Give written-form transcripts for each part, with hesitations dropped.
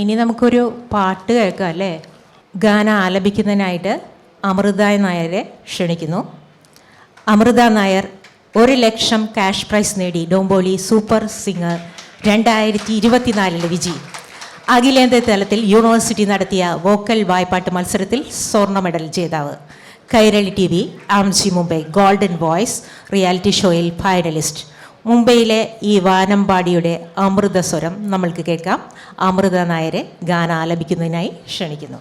ഇനി നമുക്കൊരു പാട്ട് കേൾക്കാം അല്ലേ? ഗാനം ആലപിക്കുന്നതിനായിട്ട് അമൃത നായരെ ക്ഷണിക്കുന്നു. അമൃത നായർ 1,00,000 ക്യാഷ് പ്രൈസ് നേടി ഡോംബോളി സൂപ്പർ സിംഗർ 2024 വിജയി. അഖിലേന്ത്യാ തലത്തിൽ യൂണിവേഴ്സിറ്റി നടത്തിയ വോക്കൽ വായ്പാട്ട് മത്സരത്തിൽ സ്വർണ്ണ മെഡൽ ജേതാവ്. Kairali TV, Amchi Mumbai golden voice reality ഷോയിൽ ഫൈനലിസ്റ്റ്. മുംബൈയിലെ ഈ വാനമ്പാടിയുടെ അമൃതസ്വരം നമ്മൾക്ക് കേൾക്കാം. അമൃത നായരെ ഗാനം ആലപിക്കുന്നതിനായി ക്ഷണിക്കുന്നു.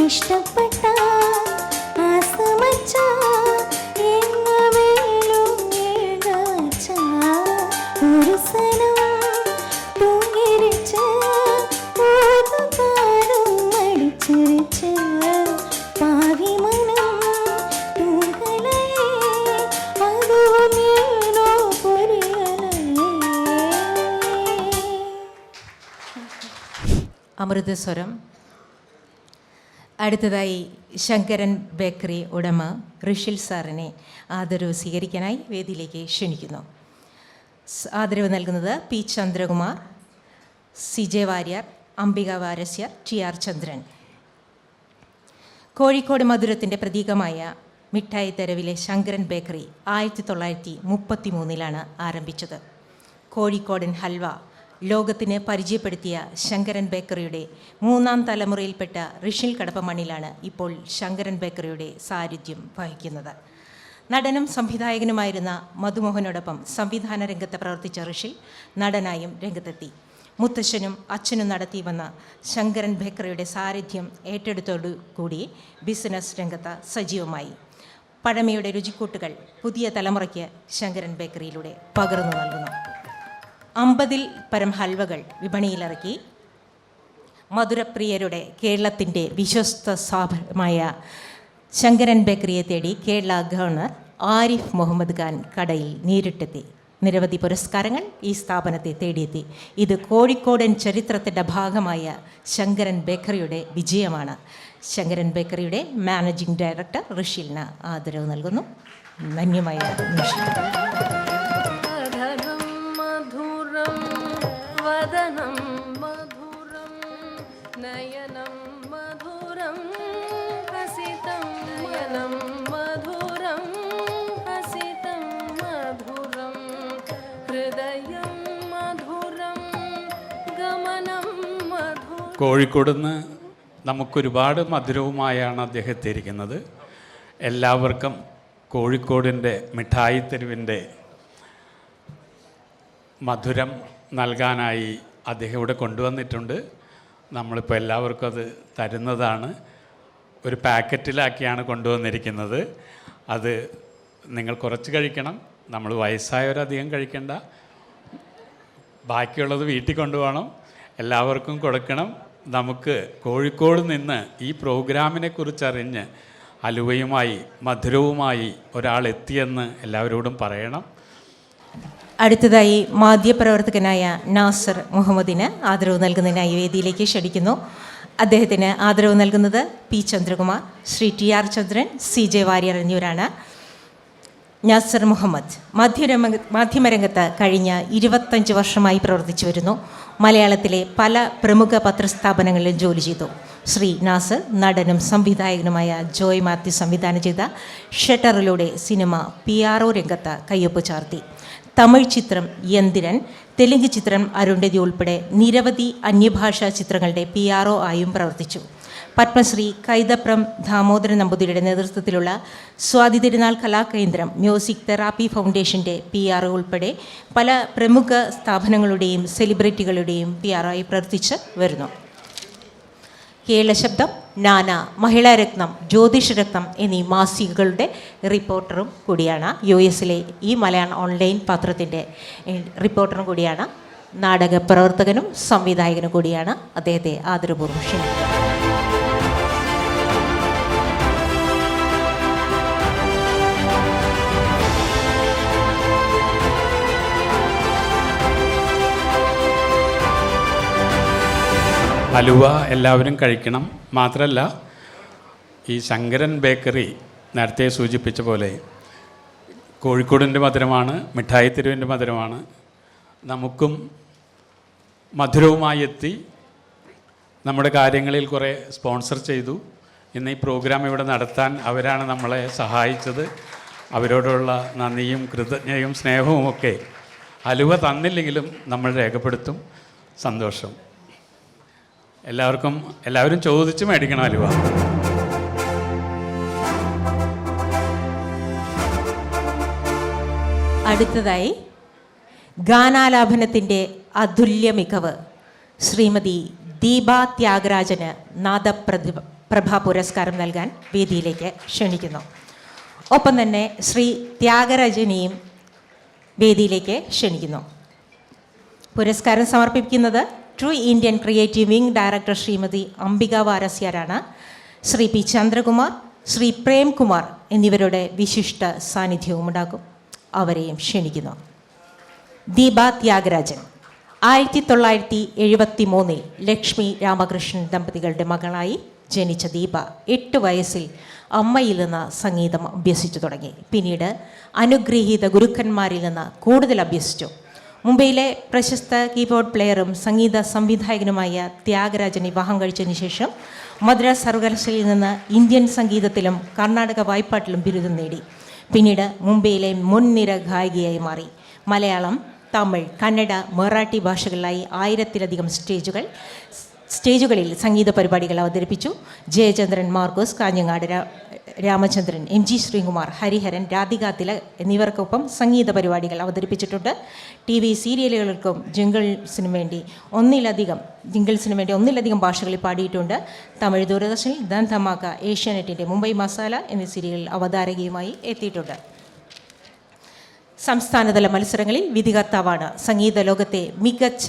ഇഷ്ടപ്പെട്ട ആസമച്ച എങ്ങ വേലും ഒരു സനം അമൃതസ്വരം. അടുത്തതായി ശങ്കരൻ ബേക്കറി ഉടമ ഋഷിൽ സാറിനെ ആദരവ് സ്വീകരിക്കാനായി വേദിയിലേക്ക് ക്ഷണിക്കുന്നു. ആദരവ് നൽകുന്നത് P Chandrakumar, C J Warrier, Ambika Varasyar, T R Chandran. Kozhikode മധുരത്തിൻ്റെ പ്രതീകമായ മിഠായി തെരുവിലെ ശങ്കരൻ ബേക്കറി 1933 ആരംഭിച്ചത്. കോഴിക്കോടൻ ഹൽവ ലോകത്തിന് പരിചയപ്പെടുത്തിയ ശങ്കരൻ ബേക്കറിയുടെ 3ാം തലമുറയിൽപ്പെട്ട ഋഷിൽ കടപ്പമണ്ണിലാണ് ഇപ്പോൾ ശങ്കരൻ ബേക്കറിയുടെ സാന്നിധ്യം വഹിക്കുന്നത്. നടനും സംവിധായകനുമായിരുന്ന മധുമോഹനോടൊപ്പം സംവിധാന രംഗത്ത് പ്രവർത്തിച്ച ഋഷിൽ നടനായും രംഗത്തെത്തി. മുത്തശ്ശനും അച്ഛനും നടത്തി വന്ന ശങ്കരൻ ബേക്കറിയുടെ സാന്നിധ്യം ഏറ്റെടുത്തോടുകൂടി ബിസിനസ് രംഗത്ത് സജീവമായി. പഴമയുടെ രുചിക്കൂട്ടുകൾ പുതിയ തലമുറയ്ക്ക് ശങ്കരൻ ബേക്കറിയിലൂടെ പകർന്നു നൽകുന്നു. 50-ൽ പരം ഹൽവകൾ വിപണിയിലിറക്കി. മധുരപ്രിയരുടെ കേരളത്തിൻ്റെ വിശ്വസ്ത സ്ഥാപനമായ ശങ്കരൻ ബേക്കറിയെ തേടി കേരള ഗവർണർ ആരിഫ് മുഹമ്മദ് ഖാൻ കടയിൽ നേരിട്ടെത്തി. നിരവധി പുരസ്കാരങ്ങൾ ഈ സ്ഥാപനത്തെ തേടിയെത്തി. ഇത് കോഴിക്കോടൻ ചരിത്രത്തിൻ്റെ ഭാഗമായ ശങ്കരൻ ബേക്കറിയുടെ വിജയമാണ്. ശങ്കരൻ ബേക്കറിയുടെ മാനേജിംഗ് ഡയറക്ടർ ഋഷിലിന് ആദരവ് നൽകുന്നു. ധന്യമായ നിമിഷം. കോഴിക്കോട് നിന്ന് നമുക്കൊരുപാട് മധുരവുമായാണ് അദ്ദേഹം എത്തിയിരിക്കുന്നത്. എല്ലാവർക്കും കോഴിക്കോടിൻ്റെ മിഠായി തെരുവിൻ്റെ മധുരം നൽകാനായി അദ്ദേഹം ഇവിടെ കൊണ്ടുവന്നിട്ടുണ്ട്. നമ്മളിപ്പോൾ എല്ലാവർക്കും അത് തരുന്നതാണ്. ഒരു പാക്കറ്റിലാക്കിയാണ് കൊണ്ടുവന്നിരിക്കുന്നത്. അത് നിങ്ങൾ കുറച്ച് കഴിക്കണം. നമ്മൾ വയസ്സായവരധികം കഴിക്കേണ്ട. ബാക്കിയുള്ളത് വീട്ടിൽ കൊണ്ടുപോകണം. എല്ലാവർക്കും കൊടുക്കണം. നമുക്ക് കോഴിക്കോട് നിന്ന് ഈ പ്രോഗ്രാമിനെ കുറിച്ചറിഞ്ഞ് അലുവയുമായി മധുരവുമായി ഒരാൾ എത്തിയെന്ന് എല്ലാവരോടും പറയണം. അടുത്തതായി മാധ്യമപ്രവർത്തകനായ നാസർ മുഹമ്മദിന് ആദരവ് നൽകുന്നതിനായി വേദിയിലേക്ക് ക്ഷണിക്കുന്നു. അദ്ദേഹത്തിന് ആദരവ് നൽകുന്നത് P Chandrakumar, Shri T R Chandran, C J Warrier എന്നിവരാണ്. നാസർ മുഹമ്മദ് മാധ്യമരംഗത്ത് കഴിഞ്ഞ 25 വർഷമായി പ്രവർത്തിച്ചു വരുന്നു. മലയാളത്തിലെ പല പ്രമുഖ പത്രസ്ഥാപനങ്ങളിലും ജോലി ചെയ്തു. ശ്രീ നാസർ നടനും സംവിധായകനുമായ ജോയ് മാത്യു സംവിധാനം ചെയ്ത ഷട്ടറിലൂടെ സിനിമ PRO രംഗത്ത് കയ്യൊപ്പ് ചാർത്തി. തമിഴ് ചിത്രം യന്തിരൻ, തെലുങ്ക് ചിത്രം അരുന്ധതി ഉൾപ്പെടെ നിരവധി അന്യഭാഷാ ചിത്രങ്ങളുടെ PRO ആയും പ്രവർത്തിച്ചു. പത്മശ്രീ കൈതപ്രം ദാമോദരൻ നമ്പൂതിരിയുടെ നേതൃത്വത്തിലുള്ള Swathi Thirunal കലാകേന്ദ്രം, music therapy ഫൗണ്ടേഷൻ്റെ PRO ഉൾപ്പെടെ പല പ്രമുഖ സ്ഥാപനങ്ങളുടെയും സെലിബ്രിറ്റികളുടെയും PRO ആയി പ്രവർത്തിച്ച് വരുന്നു. കേരളശബ്ദം, നാന, മഹിളാരത്നം, ജ്യോതിഷരത്നം എന്നീ മാസികകളുടെ റിപ്പോർട്ടറും കൂടിയാണ്. US-ലെ ഈ മലയാളം ഓൺലൈൻ പത്രത്തിൻ്റെ റിപ്പോർട്ടറും കൂടിയാണ്. നാടക പ്രവർത്തകനും സംവിധായകനും കൂടിയാണ്. അദ്ദേഹത്തെ ആദരപൂർവ്വം ക്ഷണിക്കുന്നു. ഹലുവ എല്ലാവരും കഴിക്കണം. മാത്രമല്ല, ഈ ശങ്കരൻ ബേക്കറി നേരത്തെ സൂചിപ്പിച്ച പോലെ കോഴിക്കോടിൻ്റെ മധുരമാണ്, മിഠായി തെരുവിൻ്റെ മധുരമാണ്. നമുക്കും മധുരവുമായി എത്തി നമ്മുടെ കാര്യങ്ങളിൽ കുറേ സ്പോൺസർ ചെയ്തു. ഇന്ന് ഈ പ്രോഗ്രാം ഇവിടെ നടത്താൻ അവരാണ് നമ്മളെ സഹായിച്ചത്. അവരോടുള്ള നന്ദിയും കൃതജ്ഞതയും സ്നേഹവുമൊക്കെ ഹലുവ തന്നില്ലെങ്കിലും നമ്മൾ രേഖപ്പെടുത്തും. സന്തോഷം. എല്ലാവരും ചോദിച്ച് മേടിക്കണം ഹലുവ. അടുത്തതായി ഗാനാലാപനത്തിൻ്റെ അതുല്യ മികവ് ശ്രീമതി ദീപ ത്യാഗരാജന് നാദപ്രഭ പുരസ്കാരം നൽകാൻ വേദിയിലേക്ക് ക്ഷണിക്കുന്നു. ഒപ്പം തന്നെ ശ്രീ ത്യാഗരാജനെയും വേദിയിലേക്ക് ക്ഷണിക്കുന്നു. പുരസ്കാരം സമർപ്പിക്കുന്നത് true Indian creative wing director Shrimati Ambika വാരസ്യരാണ്. ശ്രീ പി ചന്ദ്രകുമാർ, ശ്രീ പ്രേംകുമാർ എന്നിവരുടെ വിശിഷ്ട സാന്നിധ്യവും ഉണ്ടാകും. അവരെയും ക്ഷണിക്കുന്നു. ദീപ ത്യാഗരാജൻ. 1973 ലക്ഷ്മി രാമകൃഷ്ണൻ ദമ്പതികളുടെ മകളായി ജനിച്ച ദീപ 8 വയസ്സിൽ അമ്മയിൽ നിന്ന് സംഗീതം അഭ്യസിച്ചു തുടങ്ങി. പിന്നീട് അനുഗ്രഹീത ഗുരുക്കന്മാരിൽ നിന്ന് കൂടുതൽ അഭ്യസിച്ചു. മുംബൈയിലെ പ്രശസ്ത കീബോർഡ് പ്ലെയറും സംഗീത സംവിധായകനുമായ ത്യാഗരാജനെ വിവാഹം കഴിച്ചതിന് ശേഷം മദ്രാസ് സർവകലാശാലയിൽ നിന്ന് ഇന്ത്യൻ സംഗീതത്തിലും കർണാടക വായ്പാട്ടിലും ബിരുദം നേടി. പിന്നീട് മുംബൈയിലെ മുൻനിര ഗായികയായി മാറി. മലയാളം, തമിഴ്, കന്നഡ, മറാഠി ഭാഷകളിലായി 1000-ലധികം സ്റ്റേജുകളിൽ സംഗീത പരിപാടികൾ അവതരിപ്പിച്ചു. ജയചന്ദ്രൻ, മാർക്കോസ്, കാഞ്ഞങ്ങാട് രാമചന്ദ്രൻ, MG ശ്രീകുമാർ, ഹരിഹരൻ, രാധിക തിലക് എന്നിവർക്കൊപ്പം സംഗീത പരിപാടികൾ അവതരിപ്പിച്ചിട്ടുണ്ട്. TV സീരിയലുകൾക്കും ജിംഗിൾസിനു വേണ്ടി ഒന്നിലധികം ഭാഷകളിൽ പാടിയിട്ടുണ്ട്. തമിഴ് ദൂരദർശനിൽ ദൻ ധമാക്ക, ഏഷ്യാനെറ്റിൻ്റെ മുംബൈ മസാല എന്നീ സീരിയലിൽ അവതാരകയുമായി എത്തിയിട്ടുണ്ട്. സംസ്ഥാനതല മത്സരങ്ങളിൽ വിധികർത്താവാണ്. സംഗീത ലോകത്തെ മികച്ച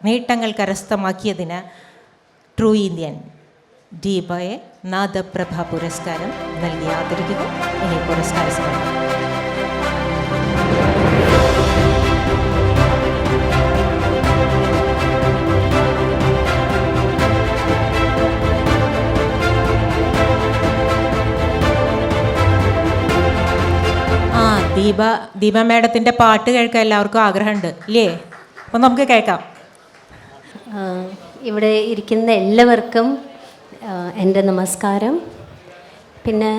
നേട്ടങ്ങൾ കരസ്ഥമാക്കിയതിന് ട്രൂ ഇന്ത്യൻ ദീപയെ നാദപ്രഭ പുരസ്കാരം നൽകി ആദരിക്കുന്നു. ഇനി പുരസ്കാര സമർപ്പണം. ദീപ മേഡത്തിൻ്റെ പാട്ട് കേൾക്കാൻ എല്ലാവർക്കും ആഗ്രഹമുണ്ട് ഇല്ലേ? അപ്പം നമുക്ക് കേൾക്കാം. ഇവിടെ ഇരിക്കുന്ന എല്ലാവർക്കും എൻ്റെ നമസ്കാരം. പിന്നെ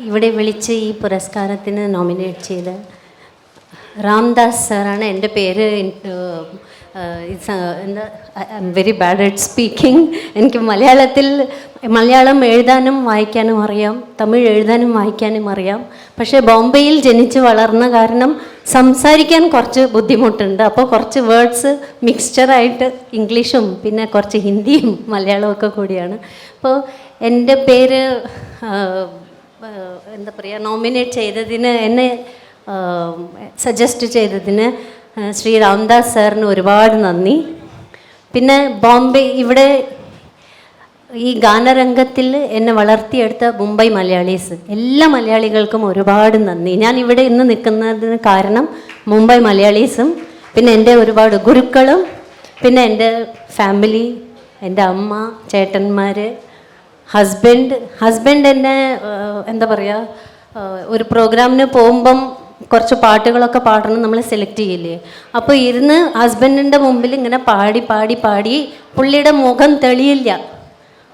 ഇവിടെ വിളിച്ച് ഈ പുരസ്കാരത്തിന് നോമിനേറ്റ് ചെയ്ത രാംദാസ് സാറാണ്. എൻ്റെ പേര് എന്താ, I am very bad at speaking. എനിക്ക് മലയാളം എഴുതാനും വായിക്കാനും അറിയാം, തമിഴ് എഴുതാനും വായിക്കാനും അറിയാം. പക്ഷേ ബോംബെയിൽ ജനിച്ച് വളർന്ന കാരണം സംസാരിക്കാൻ കുറച്ച് ബുദ്ധിമുട്ടുണ്ട്. അപ്പോൾ കുറച്ച് വേർഡ്സ് മിക്സ്ചറായിട്ട് ഇംഗ്ലീഷും പിന്നെ കുറച്ച് ഹിന്ദിയും മലയാളവും ഒക്കെ കൂടിയാണ്. അപ്പോൾ എൻ്റെ പേര് എന്താ പറയുക, നോമിനേറ്റ് ചെയ്തതിന്, എന്നെ സജസ്റ്റ് ചെയ്തതിന് ശ്രീ രാംദാസ് സാറിന് ഒരുപാട് നന്ദി. പിന്നെ ഇവിടെ ഈ ഗാനരംഗത്തിൽ എന്നെ വളർത്തിയെടുത്ത മുംബൈ മലയാളീസ്, എല്ലാ മലയാളികൾക്കും ഒരുപാട് നന്ദി. ഞാൻ ഇവിടെ ഇന്ന് നിൽക്കുന്നതിന് കാരണം മുംബൈ മലയാളീസും പിന്നെ എൻ്റെ ഒരുപാട് ഗുരുക്കളും പിന്നെ എൻ്റെ ഫാമിലി, എൻ്റെ അമ്മ, ചേട്ടന്മാർ, ഹസ്ബൻഡ് എന്നെ എന്താ പറയുക, ഒരു പ്രോഗ്രാമിന് പോകുമ്പം കുറച്ച് പാട്ടുകളൊക്കെ പാടണം നമ്മൾ സെലക്ട് ചെയ്യില്ലേ, അപ്പോൾ ഇരുന്ന് ഹസ്ബൻഡിൻ്റെ മുമ്പിൽ ഇങ്ങനെ പാടി പുള്ളിയുടെ മുഖം തെളിയില്ല.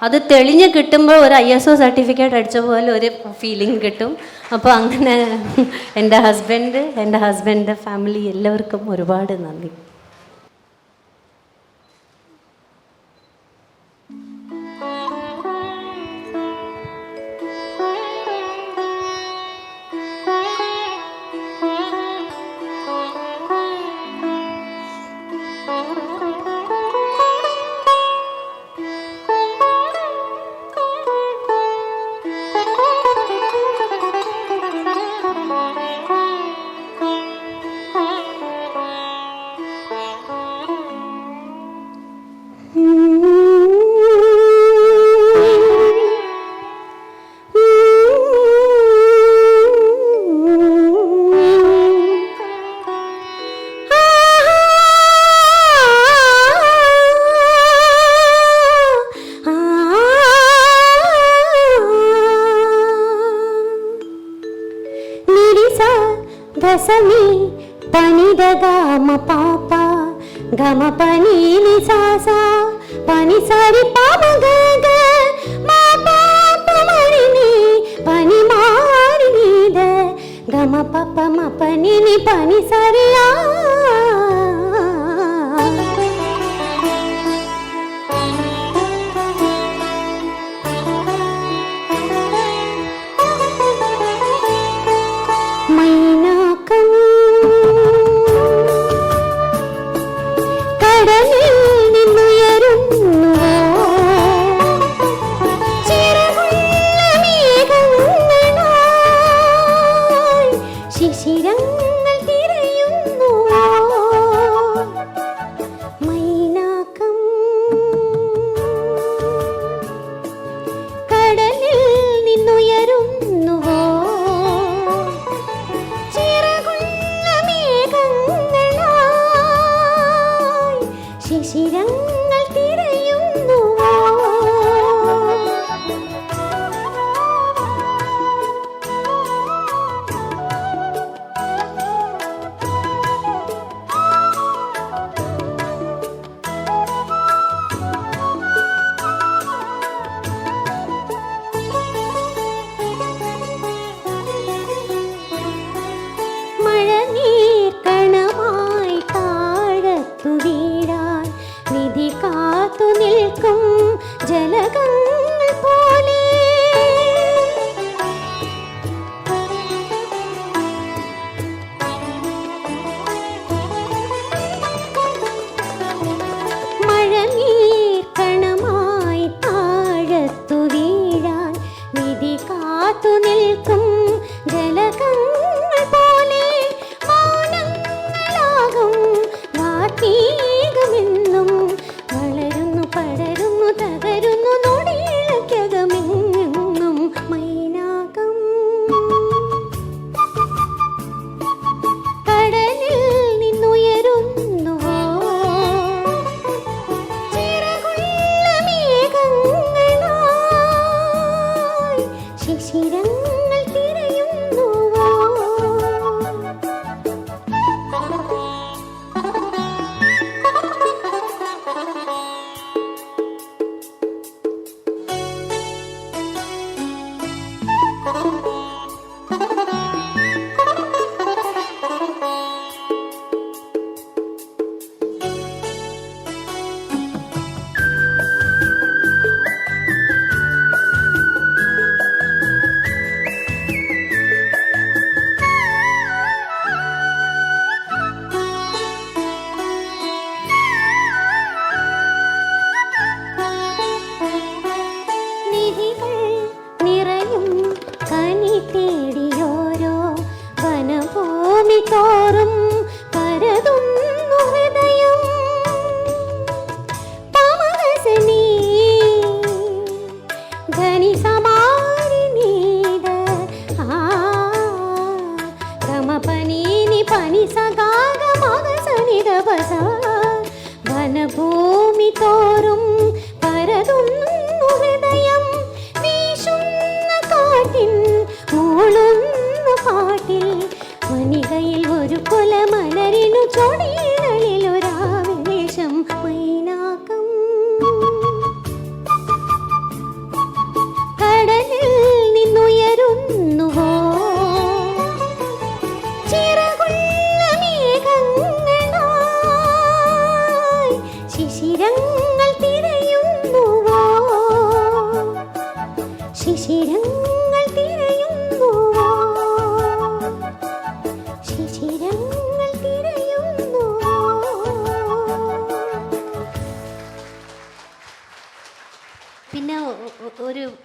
അത് തെളിഞ്ഞ് കിട്ടുമ്പോൾ ഒരു ISO സർട്ടിഫിക്കറ്റ് അടിച്ച പോലെ ഒരു ഫീലിംഗ് കിട്ടും. അപ്പോൾ അങ്ങനെ എൻ്റെ ഹസ്ബൻഡ് ഫാമിലി എല്ലാവർക്കും ഒരുപാട് നന്ദി. దశమి పని గమ పాప గమ పని ని సాసా పని సరి పామ గగ మా పాప మరిని పని మారిని ద గమ పప మ పని ని పని సరియా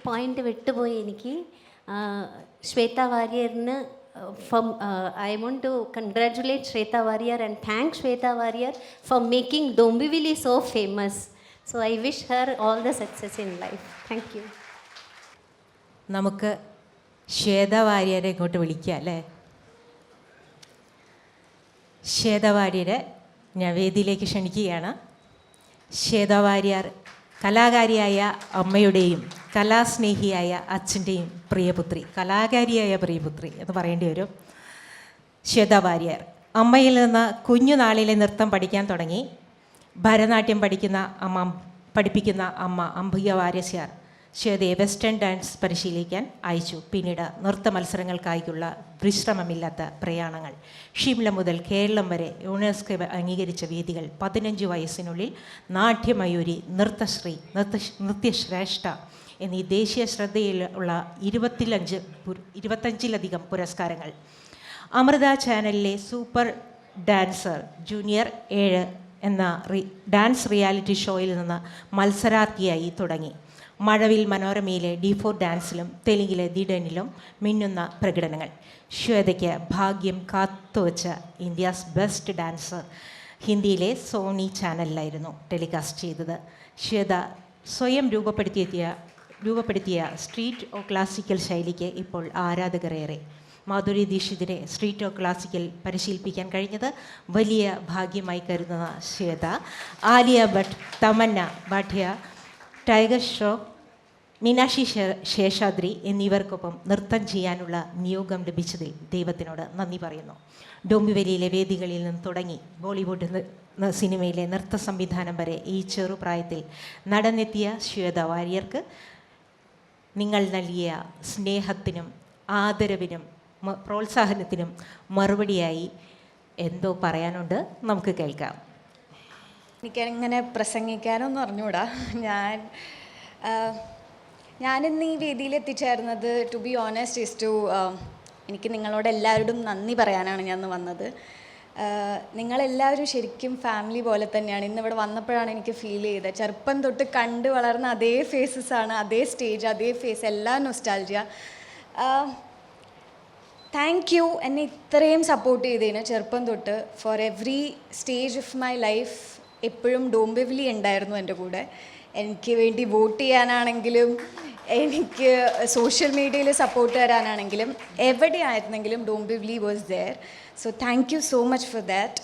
പോയിന്റ് വിട്ടുപോയി എനിക്ക്. Shweta വാര്യറിന് I want to congratulate Shweta Warrior and thank Shweta Warrior for making Dombivli so famous. So I wish her all the success in life. Thank you. നമുക്ക് ശ്വേത വാര്യരെ ഇങ്ങോട്ട് വിളിക്കാം അല്ലേ? ശ്വേത വാര്യരെ ഞാൻ വേദിയിലേക്ക് ക്ഷണിക്കുകയാണ്. ശ്വേത വാര്യർ കലാകാരിയായ അമ്മയുടെയും കലാസ്നേഹിയായ അച്ഛൻ്റെയും പ്രിയപുത്രി, കലാകാരിയായ പ്രിയപുത്രി എന്ന് പറയേണ്ടി വരും. ശ്വേത വാര്യർ അമ്മയിൽ നിന്ന് കുഞ്ഞുനാളിലെ നൃത്തം പഠിക്കാൻ തുടങ്ങി. ഭരതനാട്യം പഠിപ്പിക്കുന്ന അമ്മ അംബിക വാര്യസ്യാർ ശ്വേതയെ വെസ്റ്റേൺ ഡാൻസ് പരിശീലിക്കാൻ അയച്ചു. പിന്നീട് നൃത്ത മത്സരങ്ങൾക്കായുള്ള വിശ്രമമില്ലാത്ത പ്രയാണങ്ങൾ. ഷിംല മുതൽ കേരളം വരെ യുനെസ്കോ അംഗീകരിച്ച വേദികൾ. 15 വയസ്സിനുള്ളിൽ നാട്യമയൂരി, നൃത്തശ്രീ, നൃത്യശ്രേഷ്ഠ എന്നീ ദേശീയ ശ്രദ്ധയിലുള്ള 25-ലധികം പുരസ്കാരങ്ങൾ. അമൃത ചാനലിലെ സൂപ്പർ ഡാൻസർ ജൂനിയർ 7 എന്ന ഡാൻസ് റിയാലിറ്റി ഷോയിൽ നിന്ന് മത്സരാർത്ഥിയായി തുടങ്ങി. മഴവിൽ മനോരമയിലെ D4 ഡാൻസിലും തെലുങ്കിലെ ദിഡനിലും മിന്നുന്ന പ്രകടനങ്ങൾ. ശ്വേതയ്ക്ക് ഭാഗ്യം കാത്തുവച്ച ഇന്ത്യാസ് ബെസ്റ്റ് ഡാൻസർ ഹിന്ദിയിലെ സോണി ചാനലിലായിരുന്നു ടെലികാസ്റ്റ് ചെയ്തത്. ശ്വേത സ്വയം രൂപപ്പെടുത്തിയ സ്ട്രീറ്റ് ഓ ക്ലാസിക്കൽ ശൈലിക്ക് ഇപ്പോൾ ആരാധകരേറെ. മാധുരി ദീക്ഷിതിനെ സ്ട്രീറ്റ് ഓ ക്ലാസിക്കൽ പരിശീലിപ്പിക്കാൻ കഴിഞ്ഞത് വലിയ ഭാഗ്യമായി കരുതുന്ന ശ്വേത, ആലിയ ഭട്ട്, തമന്ന ഭാട്ടിയ, ടൈഗർ ഷ്രോഫ്, മീനാക്ഷി ശേഷാദ്രി എന്നിവർക്കൊപ്പം നൃത്തം ചെയ്യാനുള്ള നിയോഗം ലഭിച്ചതിൽ ദൈവത്തിനോട് നന്ദി പറയുന്നു. ഡോംബിവലിയിലെ വേദികളിൽ നിന്ന് തുടങ്ങി ബോളിവുഡ് സിനിമയിലെ നൃത്ത സംവിധാനം വരെ ഈ ചെറുപ്രായത്തിൽ നടന്നെത്തിയ ശ്വേത വാര്യർക്ക് നിങ്ങൾ നൽകിയ സ്നേഹത്തിനും ആദരവിനും പ്രോത്സാഹനത്തിനും മറുപടിയായി എന്തോ പറയാനുണ്ട്, നമുക്ക് കേൾക്കാം. എനിക്കങ്ങനെ പ്രസംഗിക്കാനൊന്നും അറിഞ്ഞൂടാ. ഞാനിന്ന് ഈ വേദിയിൽ എത്തിച്ചേർന്നത്, ടു ബി ഓണസ്റ്റ്, എനിക്ക് നിങ്ങളോട് എല്ലാവരോടും നന്ദി പറയാനാണ് ഞാൻ വന്നത്. നിങ്ങളെല്ലാവരും ശരിക്കും ഫാമിലി പോലെ തന്നെയാണ്. ഇന്നിവിടെ വന്നപ്പോഴാണ് എനിക്ക് ഫീൽ ചെയ്തത്. ചെറുപ്പം തൊട്ട് കണ്ട് വളർന്ന അതേ ഫേസസാണ്, അതേ സ്റ്റേജ്, അതേ ഫേസ്, എല്ലാം നൊസ്റ്റാൾജിയ. താങ്ക് യു എന്നെ ഇത്രയും സപ്പോർട്ട് ചെയ്തതിന് ചെറുപ്പം തൊട്ട്. For every stage of my life എപ്പോഴും ഡോംബിവലി ഉണ്ടായിരുന്നു എൻ്റെ കൂടെ. എനിക്ക് വേണ്ടി വോട്ട് ചെയ്യാനാണെങ്കിലും എനിക്ക് സോഷ്യൽ മീഡിയയിൽ സപ്പോർട്ട് തരാനാണെങ്കിലും എവിടെയായിരുന്നെങ്കിലും Dombivli was there. So thank you so much for that.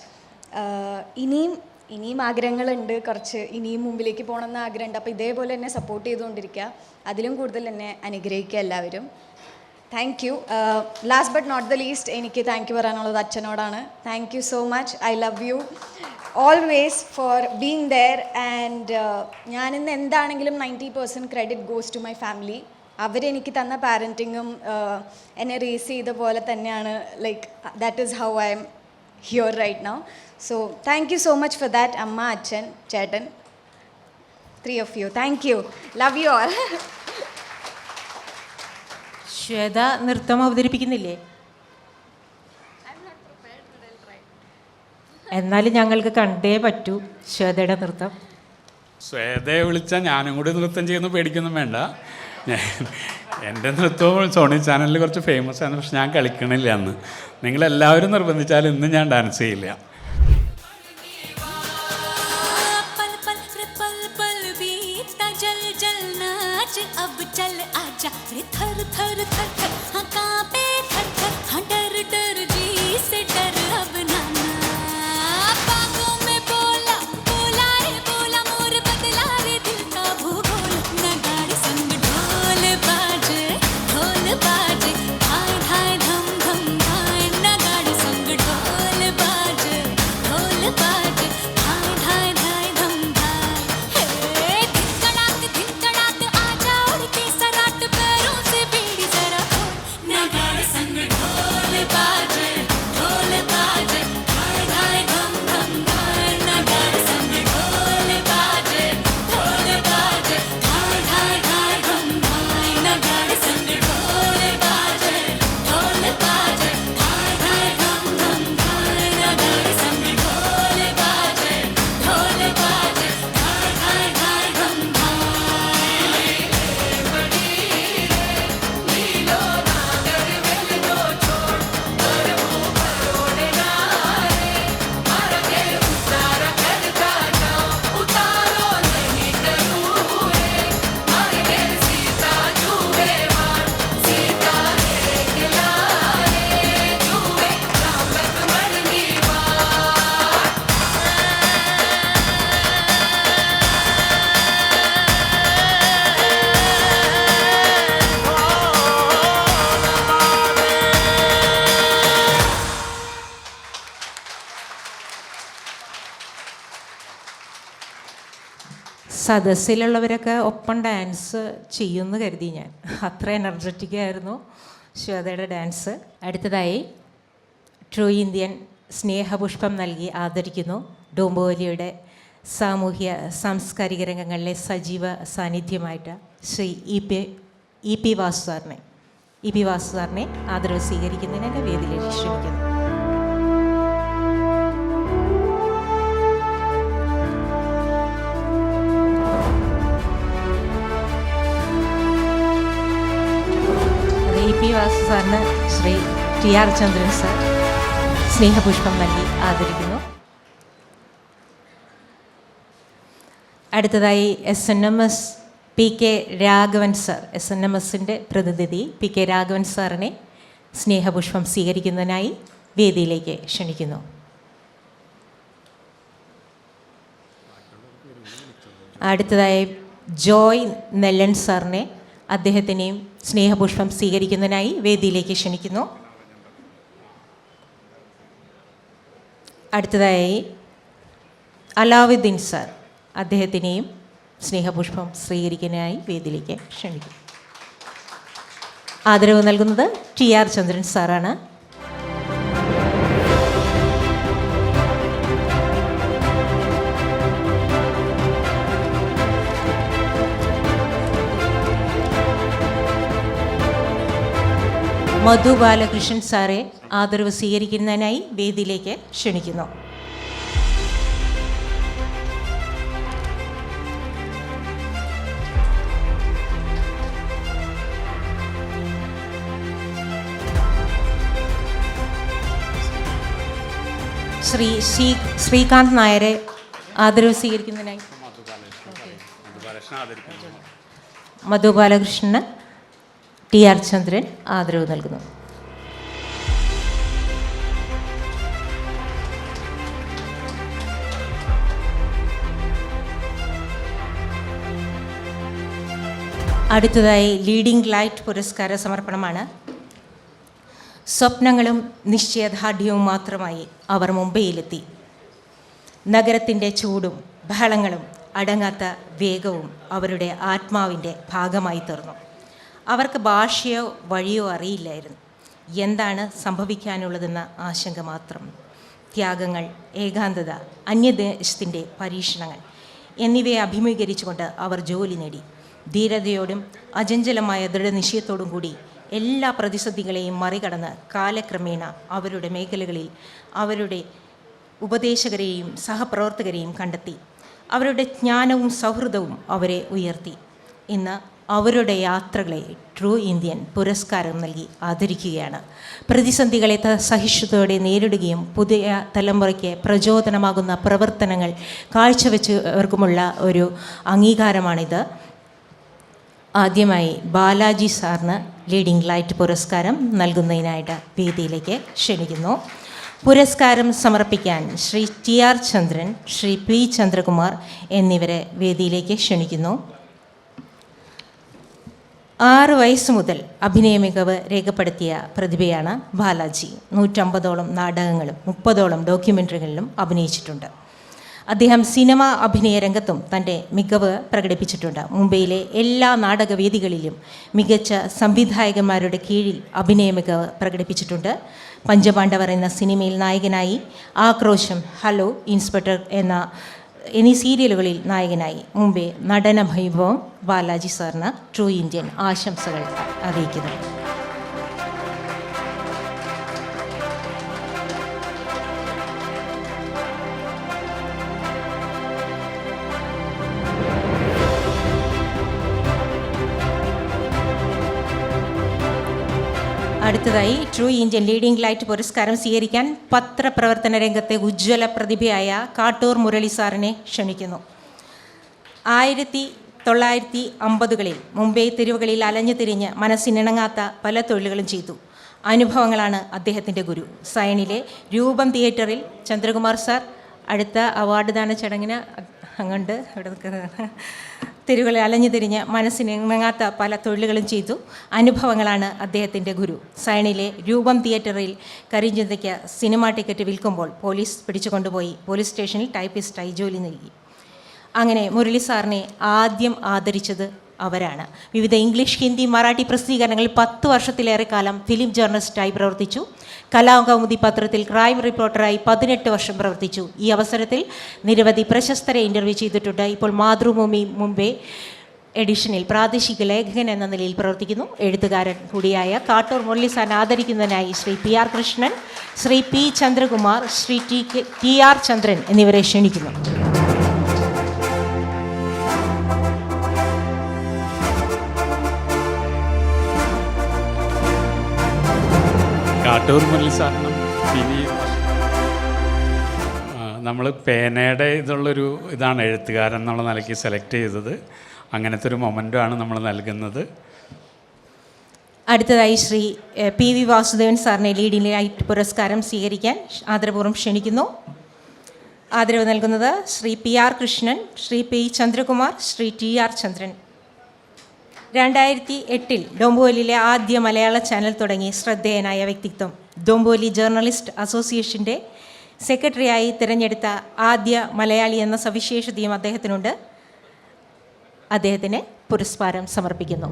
ഇനിയും ആഗ്രഹങ്ങളുണ്ട്, കുറച്ച് ഇനിയും മുമ്പിലേക്ക് പോകണമെന്ന് ആഗ്രഹമുണ്ട്. അപ്പോൾ ഇതേപോലെ എന്നെ സപ്പോർട്ട് ചെയ്തുകൊണ്ടിരിക്കുക, അതിലും കൂടുതൽ എന്നെ അനുഗ്രഹിക്കുക എല്ലാവരും. Thank you. Last but not the least എനിക്ക് താങ്ക് യു പറയാനുള്ളത് അച്ഛനോടാണ്. Thank you so much. I love you always for being there. And ഞാനിന്ന് എന്താണെങ്കിലും 90% credit goes to my family. അവരെനിക്ക് തന്ന പാരൻറ്റിങ്ങും എന്നെ റേസ് ചെയ്ത പോലെ തന്നെയാണ്. Like that is how I am here right now. So thank you so much for that. അമ്മ, അച്ഛൻ, ചേട്ടൻ, 3 of you. Thank you. Love you all. Shweta നൃത്തം അവതരിപ്പിക്കുന്നില്ലേ? എന്നാലും ഞങ്ങൾക്ക് കണ്ടേ പറ്റൂ ശ്വേതയുടെ നൃത്തം. ശ്വേതയെ വിളിച്ചാൽ ഞാനും കൂടി നൃത്തം ചെയ്യുന്ന പേടിക്കൊന്നും വേണ്ട. എൻ്റെ നൃത്തവും സോണി ചാനലിൽ കുറച്ച് ഫേമസ് ആണ്, പക്ഷെ ഞാൻ കളിക്കണില്ല. അന്ന് നിങ്ങളെല്ലാവരും നിർബന്ധിച്ചാലും ഇന്ന് ഞാൻ ഡാൻസ് ചെയ്യില്ല. जरा സദസ്സിലുള്ളവരൊക്കെ ഒപ്പം ഡാൻസ് ചെയ്യുമെന്ന് കരുതി ഞാൻ. അത്ര എനർജറ്റിക്കായിരുന്നു ശ്വേതയുടെ ഡാൻസ്. അടുത്തതായി ട്രൂ ഇന്ത്യൻ സ്നേഹപുഷ്പം നൽകി ആദരിക്കുന്നു ഡോംബോലിയുടെ സാമൂഹ്യ സാംസ്കാരിക രംഗങ്ങളിലെ സജീവ സാന്നിധ്യമായിട്ട് ശ്രീ ഇ പി വാസു സാറിനെ ആദരവ് സ്വീകരിക്കുന്നതിന് വേദിയിലേക്ക് ക്ഷണിക്കുന്നു. ഇ പി വാസു സാറിന് ശ്രീ TR ചന്ദ്രൻ സാർ സ്നേഹപുഷ്പം നൽകി ആദരിക്കുന്നു. അടുത്തതായി SNMS PK രാഘവൻ സാർ, SNMSൻ്റെ പ്രതിനിധി PK രാഘവൻ സാറിനെ സ്നേഹപുഷ്പം സ്വീകരിക്കുന്നതിനായി വേദിയിലേക്ക് ക്ഷണിക്കുന്നു. അടുത്തതായി ജോയ് നെല്ലൻ സാറിനെ അദ്ദേഹത്തിനെയും സ്നേഹപുഷ്പം സ്വീകരിക്കുന്നതിനായി വേദിയിലേക്ക് ക്ഷണിക്കുന്നു. അടുത്തതായി അലാവുദ്ദീൻ സാർ, അദ്ദേഹത്തിനെയും സ്നേഹപുഷ്പം സ്വീകരിക്കുന്നതിനായി വേദിയിലേക്ക് ക്ഷണിക്കുന്നു. ആദരവ് നൽകുന്നത് TR ചന്ദ്രൻ സാറാണ്. മധു ബാലകൃഷ്ണൻ സാറെ ആദരവ് സ്വീകരിക്കുന്നതിനായി വേദിയിലേക്ക് ക്ഷണിക്കുന്നു. ശ്രീകാന്ത് നായരെ ആദരവ് സ്വീകരിക്കുന്നതിനായി മധു ബാലകൃഷ്ണന് TR ചന്ദ്രൻ ആദരവ് നൽകുന്നു. അടുത്തതായി ലീഡിംഗ് ലൈറ്റ് പുരസ്കാര സമർപ്പണമാണ്. സ്വപ്നങ്ങളും നിശ്ചയദാർഢ്യവും മാത്രമായി അവർ മുംബൈയിലെത്തി. നഗരത്തിൻ്റെ ചൂടും ബഹളങ്ങളും അടങ്ങാത്ത വേഗവും അവരുടെ ആത്മാവിൻ്റെ ഭാഗമായി തീർന്നു. അവർക്ക് ഭാഷയോ വഴിയോ അറിയില്ലായിരുന്നു. എന്താണ് സംഭവിക്കാനുള്ളതെന്ന ആശങ്ക മാത്രം. ത്യാഗങ്ങൾ, ഏകാന്തത, അന്യദേശത്തിൻ്റെ പരീക്ഷണങ്ങൾ എന്നിവയെ അഭിമുഖീകരിച്ചുകൊണ്ട് അവർ ജോലി നേടി. ധീരതയോടും അചഞ്ചലമായ ദൃഢനിശ്ചയത്തോടും കൂടി എല്ലാ പ്രതിസന്ധികളെയും മറികടന്ന് കാലക്രമേണ അവരുടെ മേഖലകളിൽ അവരുടെ ഉപദേശകരെയും സഹപ്രവർത്തകരെയും കണ്ടെത്തി. അവരുടെ ജ്ഞാനവും സൗഹൃദവും അവരെ ഉയർത്തി. ഇന്ന് അവരുടെ യാത്രകളെ ട്രൂ ഇന്ത്യൻ പുരസ്കാരം നൽകി ആദരിക്കുകയാണ്. പ്രതിസന്ധികളെ സഹിഷ്ണുതയോടെ നേരിടുകയും പുതിയ തലമുറയ്ക്ക് പ്രചോദനമാകുന്ന പ്രവർത്തനങ്ങൾ കാഴ്ചവെച്ചവർക്കുമുള്ള ഒരു അംഗീകാരമാണിത്. ആദ്യമായി ബാലാജി സാറിന് ലീഡിംഗ് ലൈറ്റ് പുരസ്കാരം നൽകുന്നതിനായിട്ട് വേദിയിലേക്ക് ക്ഷണിക്കുന്നു. പുരസ്കാരം സമർപ്പിക്കാൻ ശ്രീ TR ചന്ദ്രൻ, ശ്രീ P ചന്ദ്രകുമാർ എന്നിവരെ വേദിയിലേക്ക് ക്ഷണിക്കുന്നു. 6 വയസ്സ് മുതൽ അഭിനയ മികവ് രേഖപ്പെടുത്തിയ പ്രതിഭയാണ് ബാലാജി. 150ഓളം നാടകങ്ങളും 30ഓളം ഡോക്യുമെൻ്ററികളിലും അഭിനയിച്ചിട്ടുണ്ട്. അദ്ദേഹം സിനിമ അഭിനയ രംഗത്തും തൻ്റെ മികവ് പ്രകടിപ്പിച്ചിട്ടുണ്ട്. മുംബൈയിലെ എല്ലാ നാടകവേദികളിലും മികച്ച സംവിധായകന്മാരുടെ കീഴിൽ അഭിനയ മികവ് പ്രകടിപ്പിച്ചിട്ടുണ്ട്. പഞ്ചപാണ്ഡവർ എന്ന സിനിമയിൽ നായകനായി, ആക്രോശം, ഹലോ, ഇൻസ്പെക്ടർ എന്നീ സീരിയലുകളിൽ നായകനായി. മുമ്പേ നടന വൈഭവം ബാലാജി സാറിന് ട്രൂ ഇന്ത്യൻ ആശംസകൾ അറിയിക്കുന്നു. അടുത്തതായി ട്രൂ ഇന്ത്യൻ ലീഡിംഗ് ലൈറ്റ് പുരസ്കാരം സ്വീകരിക്കാൻ പത്രപ്രവർത്തന രംഗത്തെ ഉജ്ജ്വല പ്രതിഭയായ കാട്ടൂർ മുരളി സാറിനെ ക്ഷണിക്കുന്നു. 1950കളിൽ മുംബൈ തെരുവുകളിൽ അലഞ്ഞു തിരിഞ്ഞ് മനസ്സിനിണങ്ങാത്ത പല തൊഴിലുകളും ചെയ്തു. അനുഭവങ്ങളാണ് അദ്ദേഹത്തിൻ്റെ ഗുരു. സയനിലെ രൂപം തിയേറ്ററിൽ ചന്ദ്രകുമാർ സാർ അടുത്ത അവാർഡ് ദാന ചടങ്ങിന് അങ്ങോട്ട് ഇവിടെ നിൽക്കുന്നത്. തെരുവുകളിൽ അലഞ്ഞു തിരിഞ്ഞ് മനസ്സിനിണങ്ങാത്ത പല തൊഴിലുകളും ചെയ്തു. അനുഭവങ്ങളാണ് അദ്ദേഹത്തിൻ്റെ ഗുരു. സയനിലെ രൂപം തിയേറ്ററിൽ കരിഞ്ചന്തയ്ക്ക് സിനിമാ ടിക്കറ്റ് വിൽക്കുമ്പോൾ പോലീസ് പിടിച്ചുകൊണ്ടുപോയി പോലീസ് സ്റ്റേഷനിൽ ടൈപ്പിസ്റ്റായി ജോലി നൽകി. അങ്ങനെ മുരളി സാറിനെ ആദ്യം ആദരിച്ചത് അവരാണ്. വിവിധ ഇംഗ്ലീഷ്, ഹിന്ദി, മറാഠി പ്രസിദ്ധീകരണങ്ങളിൽ 10 വർഷത്തിലേറെ കാലം ഫിലിം ജേർണലിസ്റ്റായി പ്രവർത്തിച്ചു. കലാകൗമുദി പത്രത്തിൽ ക്രൈം റിപ്പോർട്ടറായി 18 വർഷം പ്രവർത്തിച്ചു. ഈ അവസരത്തിൽ നിരവധി പ്രശസ്തരെ ഇൻ്റർവ്യൂ ചെയ്തിട്ടുണ്ട്. ഇപ്പോൾ മാതൃഭൂമി മുംബൈ എഡിഷനിൽ പ്രാദേശിക ലേഖകൻ എന്ന നിലയിൽ പ്രവർത്തിക്കുന്നു. എഴുത്തുകാരൻ കൂടിയായ കാട്ടൂർ മുരളി സാറിനെ ആദരിക്കുന്നതിനായി Shri PR Krishnan, Shri P Chandrakumar, Shri TR ചന്ദ്രൻ എന്നിവരെ ക്ഷണിക്കുന്നു. കാട്ടൂർ മുരളി സാറിനും ഇനി നമ്മൾ പേനയുടെ ഇതുള്ളൊരു ഇതാണ് എഴുത്തുകാരൻ എന്നുള്ള നിലയ്ക്ക് സെലക്ട് ചെയ്തത്. അങ്ങനത്തെ ഒരു മൊമെൻ്റാണ് നമ്മൾ നൽകുന്നത്. അടുത്തതായി ശ്രീ PV വാസുദേവൻ സാറിനെ ലീഡിംഗ് ലൈറ്റ് പുരസ്കാരം സ്വീകരിക്കാൻ ആദരപൂർവ്വം ക്ഷണിക്കുന്നു. ആദരവ് നൽകുന്നത് Shri PR Krishnan, Shri P Chandrakumar, Shri TR ചന്ദ്രൻ. 2008 ഡോംബോലിയിലെ ആദ്യ മലയാള ചാനൽ തുടങ്ങി ശ്രദ്ധേയനായ വ്യക്തിത്വം. ഡോംബോലി ജേർണലിസ്റ്റ് അസോസിയേഷൻ്റെ സെക്രട്ടറിയായി തിരഞ്ഞെടുത്ത ആദ്യ മലയാളി എന്ന സവിശേഷതയും അദ്ദേഹത്തിനുണ്ട്. അദ്ദേഹത്തിന് പുരസ്കാരം സമർപ്പിക്കുന്നു.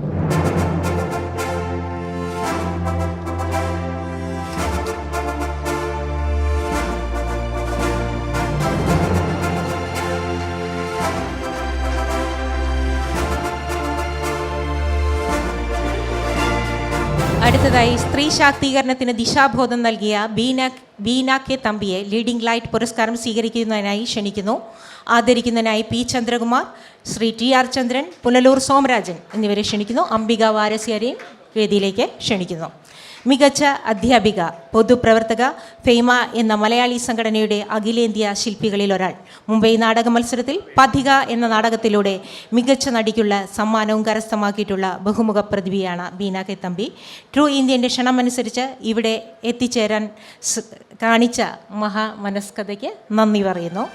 അടുത്തതായി സ്ത്രീ ശാക്തീകരണത്തിന് ദിശാബോധം നൽകിയ ബീന കെ തമ്പിയെ ലീഡിംഗ് ലൈറ്റ് പുരസ്കാരം സ്വീകരിക്കുന്നതിനായി ക്ഷണിക്കുന്നു. ആദരിക്കുന്നതിനായി P ചന്ദ്രകുമാർ, ശ്രീ TR ചന്ദ്രൻ, പുനലൂർ സോമരാജൻ എന്നിവരെ ക്ഷണിക്കുന്നു. അംബിക വാരസ്യാരെയും വേദിയിലേക്ക് ക്ഷണിക്കുന്നു. മികച്ച അധ്യാപിക, പൊതുപ്രവർത്തക, ഫെയ്മ എന്ന മലയാളി സംഘടനയുടെ അഖിലേന്ത്യാ ശില്പികളിൽ ഒരാൾ. മുംബൈ നാടക മത്സരത്തിൽ പഥിക എന്ന നാടകത്തിലൂടെ മികച്ച നടിക്കുള്ള സമ്മാനവും കരസ്ഥമാക്കിയിട്ടുള്ള ബഹുമുഖ പ്രതിഭയാണ് ബീന കെ തമ്പി. ട്രൂ ഇന്ത്യൻ്റെ ക്ഷണമനുസരിച്ച് ഇവിടെ എത്തിച്ചേരാൻ കാണിച്ച മഹാമനസ്കതയ്ക്ക് നന്ദി പറയുന്നു.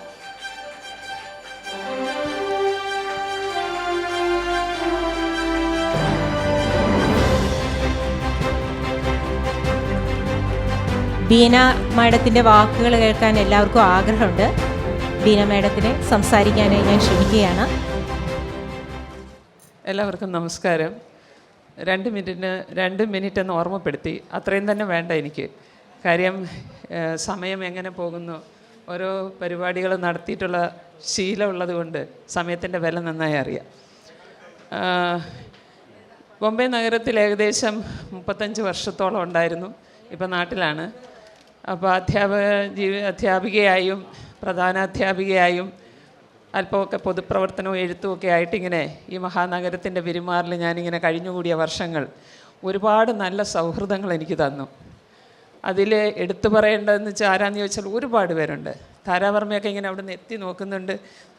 ബീന മാഡത്തിൻ്റെ വാക്കുകൾ കേൾക്കാൻ എല്ലാവർക്കും ആഗ്രഹമുണ്ട്. ബീന മാഡത്തിനെ സംസാരിക്കാനായി ഞാൻ ക്ഷണിക്കുകയാണ്. എല്ലാവർക്കും നമസ്കാരം. 2 മിനിറ്റ് എന്ന് ഓർമ്മപ്പെടുത്തി. അത്രയും തന്നെ വേണ്ട എനിക്ക്. കാര്യം സമയം എങ്ങനെ പോകുന്നു, ഓരോ പരിപാടികൾ നടത്തിയിട്ടുള്ള ശീലമുള്ളത് കൊണ്ട് സമയത്തിൻ്റെ വില നന്നായി അറിയാം. ബോംബെ നഗരത്തിൽ ഏകദേശം 35 വർഷത്തോളം ഉണ്ടായിരുന്നു. ഇപ്പം നാട്ടിലാണ്. അപ്പോൾ അധ്യാപികയായും പ്രധാനാധ്യാപികയായും അല്പമൊക്കെ പൊതുപ്രവർത്തനവും എഴുത്തുമൊക്കെ ആയിട്ടിങ്ങനെ ഈ മഹാനഗരത്തിൻ്റെ പെരുമാറിൽ ഞാനിങ്ങനെ കഴിഞ്ഞുകൂടിയ വർഷങ്ങൾ ഒരുപാട് നല്ല സൗഹൃദങ്ങൾ എനിക്ക് തന്നു. അതിൽ എടുത്തു പറയേണ്ടതെന്ന് വെച്ചാൽ ആരാന്ന് ചോദിച്ചാൽ ഒരുപാട് പേരുണ്ട്. താരാവർമ്മയൊക്കെ ഇങ്ങനെ അവിടെ നിന്ന് എത്തി നോക്കുന്നുണ്ട്.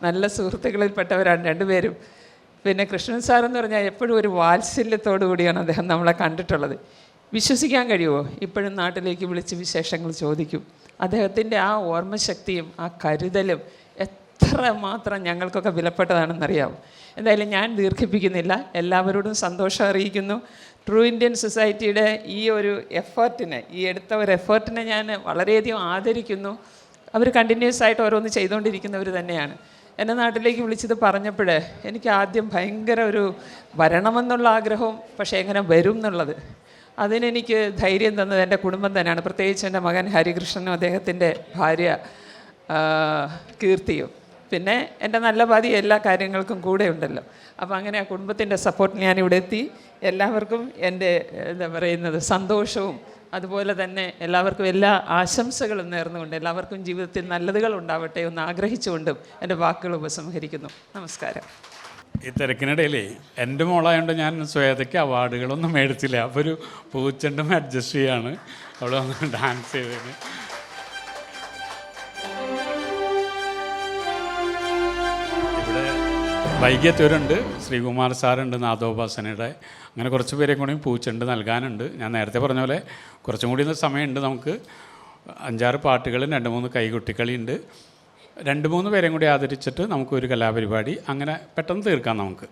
നല്ല സുഹൃത്തുക്കളിൽപ്പെട്ടവരാണ് 2 പേരും. പിന്നെ കൃഷ്ണൻ സാറെന്ന് പറഞ്ഞാൽ എപ്പോഴും ഒരു വാത്സല്യത്തോടു കൂടിയാണ് അദ്ദേഹം നമ്മളെ കണ്ടിട്ടുള്ളത്. വിശ്വസിക്കാൻ കഴിയുമോ? ഇപ്പോഴും നാട്ടിലേക്ക് വിളിച്ച് വിശേഷങ്ങൾ ചോദിക്കും. അദ്ദേഹത്തിൻ്റെ ആ ഓർമ്മശക്തിയും ആ കരുതലും എത്ര മാത്രം ഞങ്ങൾക്കൊക്കെ വിലപ്പെട്ടതാണെന്നറിയാം. എന്തായാലും ഞാൻ ദീർഘിപ്പിക്കുന്നില്ല. എല്ലാവരോടും സന്തോഷം അറിയിക്കുന്നു. ട്രൂ ഇന്ത്യൻ സൊസൈറ്റിയുടെ ഈ ഒരു എഫേർട്ടിനെ, ഈ എടുത്ത ഒരു എഫേർട്ടിനെ ഞാൻ വളരെയധികം ആദരിക്കുന്നു. അവർ കണ്ടിന്യൂസ് ആയിട്ട് ഓരോന്ന് ചെയ്തുകൊണ്ടിരിക്കുന്നവർ തന്നെയാണ്. എൻ്റെ നാട്ടിലേക്ക് വിളിച്ചത് പറഞ്ഞപ്പോൾ എനിക്ക് ആദ്യം ഭയങ്കര ഒരു വരണമെന്നുള്ള ആഗ്രഹവും, പക്ഷേ എങ്ങനെ വരും എന്നുള്ളത്, അതിനെനിക്ക് ധൈര്യം തന്നത് എൻ്റെ കുടുംബം തന്നെയാണ്. പ്രത്യേകിച്ച് എൻ്റെ മകൻ ഹരികൃഷ്ണനും അദ്ദേഹത്തിൻ്റെ ഭാര്യ കീർത്തിയും, പിന്നെ എൻ്റെ നല്ല പാതി എല്ലാ കാര്യങ്ങൾക്കും കൂടെ ഉണ്ടല്ലോ. അപ്പോൾ അങ്ങനെ ആ കുടുംബത്തിൻ്റെ സപ്പോർട്ട് ഞാനിവിടെ എത്തി. എല്ലാവർക്കും എൻ്റെ എന്താ പറയുന്നത് സന്തോഷവും അതുപോലെ തന്നെ എല്ലാവർക്കും എല്ലാ ആശംസകളും നേർന്നുകൊണ്ട് എല്ലാവർക്കും ജീവിതത്തിൽ നല്ലതുകൾ ഉണ്ടാവട്ടെ എന്ന് ആഗ്രഹിച്ചുകൊണ്ടും എൻ്റെ വാക്കുകൾ ഉപസംഹരിക്കുന്നു. നമസ്കാരം. ഈ തിരക്കിനിടയിലേ എൻ്റെ മോളായതുകൊണ്ട് ഞാൻ ശ്വേതയ്ക്ക് അവാർഡുകളൊന്നും മേടിച്ചില്ല. അപ്പോൾ ഒരു പൂച്ചെണ്ടും അഡ്ജസ്റ്റ് ചെയ്യാണ് അവൾ വന്ന് ഡാൻസ് ചെയ്തതിന്. ഇവിടെ വൈകിയെത്തിയവരുണ്ട്. ശ്രീകുമാർ സാറുണ്ട്, നാദോപാസനയുടെ, അങ്ങനെ കുറച്ച് പേരെ കൂടി പൂച്ചെണ്ട് നൽകാനുണ്ട്. ഞാൻ നേരത്തെ പറഞ്ഞ പോലെ കുറച്ചും കൂടി സമയമുണ്ട്. നമുക്ക് 5-6 പാട്ടുകളും 2-3 കൈകൊട്ടിക്കളിയുണ്ട്. 2-3 പേരെയും കൂടി ആദരിച്ചിട്ട് നമുക്കൊരു കലാപരിപാടി അങ്ങനെ പെട്ടെന്ന് തീർക്കാം. നമുക്ക്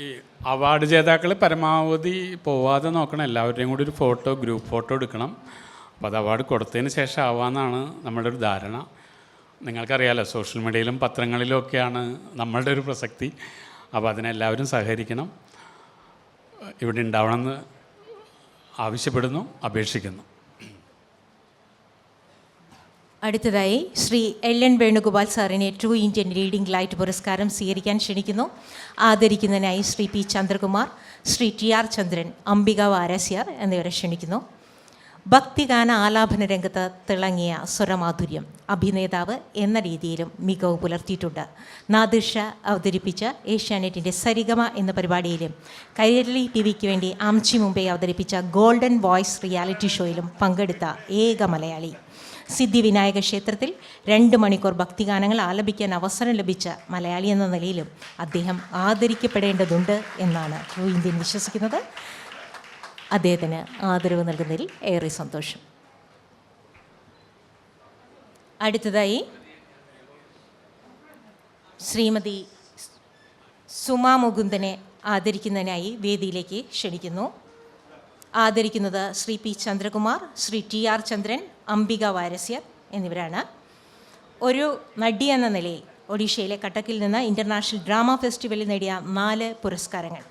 ഈ അവാർഡ് ജേതാക്കൾ പരമാവധി പോവാതെ നോക്കണം. എല്ലാവരുടെയും കൂടി ഒരു ഗ്രൂപ്പ് ഫോട്ടോ എടുക്കണം. അപ്പോൾ അത് അവാർഡ് കൊടുത്തതിന് ശേഷം ആവാമെന്നാണ് നമ്മുടെ ഒരു ധാരണ. നിങ്ങൾക്കറിയാലോ, സോഷ്യൽ മീഡിയയിലും പത്രങ്ങളിലും ഒക്കെയാണ് നമ്മളുടെ ഒരു പ്രസക്തി. അപ്പോൾ അതിനെല്ലാവരും സഹകരിക്കണം, ഇവിടെ ഉണ്ടാവണമെന്ന് ആവശ്യപ്പെടുന്നു, അപേക്ഷിക്കുന്നു. അടുത്തതായി ശ്രീ എൽ.എൻ. വേണുഗോപാൽ സാറിനെ ട്രൂ ഇന്ത്യൻ ലീഡിംഗ് ലൈറ്റ് പുരസ്കാരം സ്വീകരിക്കാൻ ക്ഷണിക്കുന്നു. ആദരിക്കുന്നതിനായി ശ്രീ പി. ചന്ദ്രകുമാർ, ശ്രീ ടി.ആർ. ചന്ദ്രൻ, അംബിക വാരസ്യാർ എന്നിവരെ ക്ഷണിക്കുന്നു. ഭക്തിഗാന ആലാപന രംഗത്ത് തിളങ്ങിയ സ്വരമാധുര്യം, അഭിനേതാവ് എന്ന രീതിയിലും മികവ് പുലർത്തിയിട്ടുണ്ട്. നാദിർ ഷാ അവതരിപ്പിച്ച ഏഷ്യാനെറ്റിൻ്റെ സരിഗമ എന്ന പരിപാടിയിലും കൈരളി ടി.വിക്ക് വേണ്ടി ആംചി മുംബൈ അവതരിപ്പിച്ച ഗോൾഡൻ വോയ്സ് റിയാലിറ്റി ഷോയിലും പങ്കെടുത്ത ഏക മലയാളി. സിദ്ധിവിനായക ക്ഷേത്രത്തിൽ 2 മണിക്കൂർ ഭക്തിഗാനങ്ങൾ ആലപിക്കാൻ അവസരം ലഭിച്ച മലയാളി എന്ന നിലയിലും അദ്ദേഹം ആദരിക്കപ്പെടേണ്ടതുണ്ട് എന്നാണ് ട്രൂ ഇന്ത്യൻ വിശ്വസിക്കുന്നത്. അദ്ദേഹത്തിന് ആദരവ് നൽകുന്നതിൽ ഏറെ സന്തോഷം. അടുത്തതായി ശ്രീമതി സുമാ മുകുന്ദനെ ആദരിക്കുന്നതിനായി വേദിയിലേക്ക് ക്ഷണിക്കുന്നു. ആദരിക്കുന്നത് ശ്രീ പി. ചന്ദ്രകുമാർ, ശ്രീ ടി.ആർ. ചന്ദ്രൻ, അംബിക വാരസ്യർ എന്നിവരാണ്. ഒരു നടി എന്ന നിലയിൽ ഒഡീഷയിലെ കട്ടക്കിൽ നിന്ന് ഇൻ്റർനാഷണൽ ഡ്രാമ ഫെസ്റ്റിവലിൽ നേടിയ 4 പുരസ്കാരങ്ങൾ.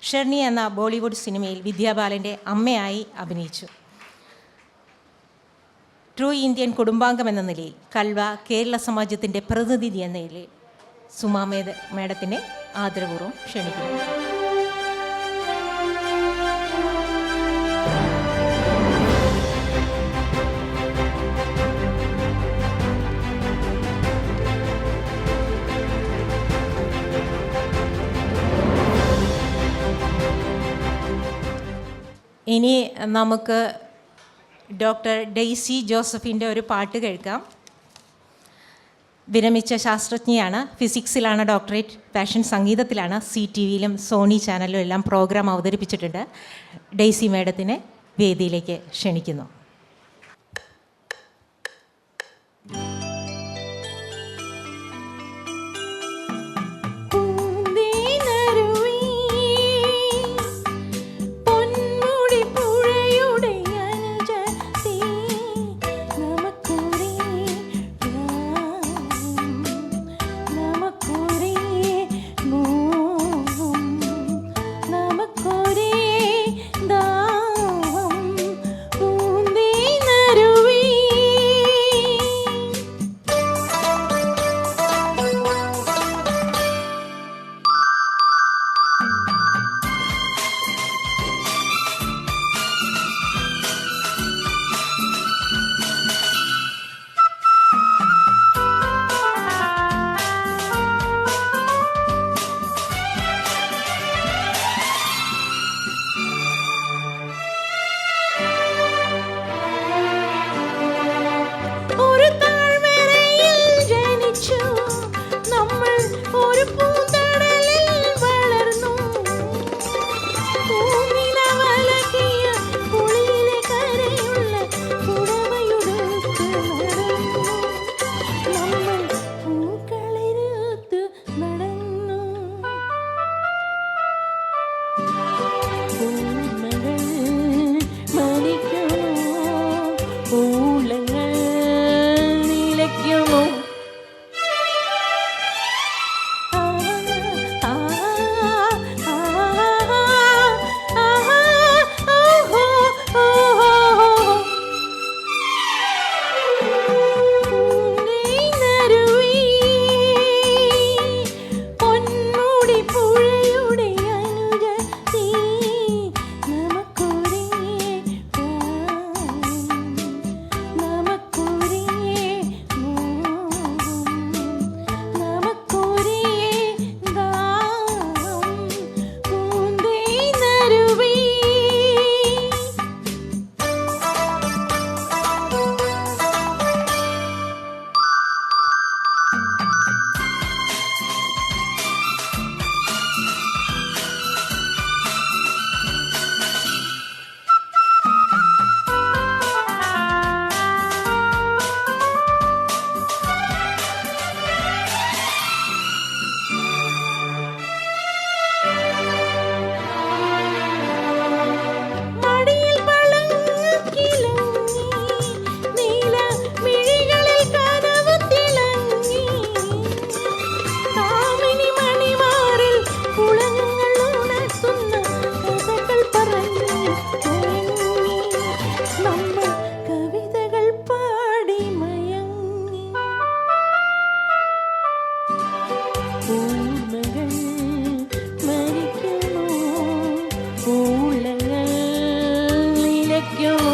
ഷെർണി എന്ന ബോളിവുഡ് സിനിമയിൽ വിദ്യാബാലൻ്റെ അമ്മയായി അഭിനയിച്ചു. ട്രൂ ഇന്ത്യൻ കുടുംബാംഗം എന്ന നിലയിൽ കൽവ കേരള സമാജത്തിൻ്റെ പ്രതിനിധി എന്ന നിലയിൽ സുമാ മേഡത്തിനെ ആദരപൂർവ്വം ക്ഷണിക്കുന്നു. ഇനി നമുക്ക് ഡോക്ടർ ഡെയ്സി ജോസഫിൻ്റെ ഒരു പാട്ട് കേൾക്കാം. വിരമിച്ച ശാസ്ത്രജ്ഞയാണ്, ഫിസിക്സിലാണ് ഡോക്ടറേറ്റ്, പാഷൻ സംഗീതത്തിലാണ്. CTVയിലും സോണി ചാനലിലും എല്ലാം പ്രോഗ്രാം അവതരിപ്പിച്ചിട്ടുണ്ട്. ഡെയ്സി മേഡത്തിനെ വേദിയിലേക്ക് ക്ഷണിക്കുന്നു. ഓർമ്മകൾ മരിക്കുമോ, ഊളങ്ങൾ നിലയ്ക്കുമോ.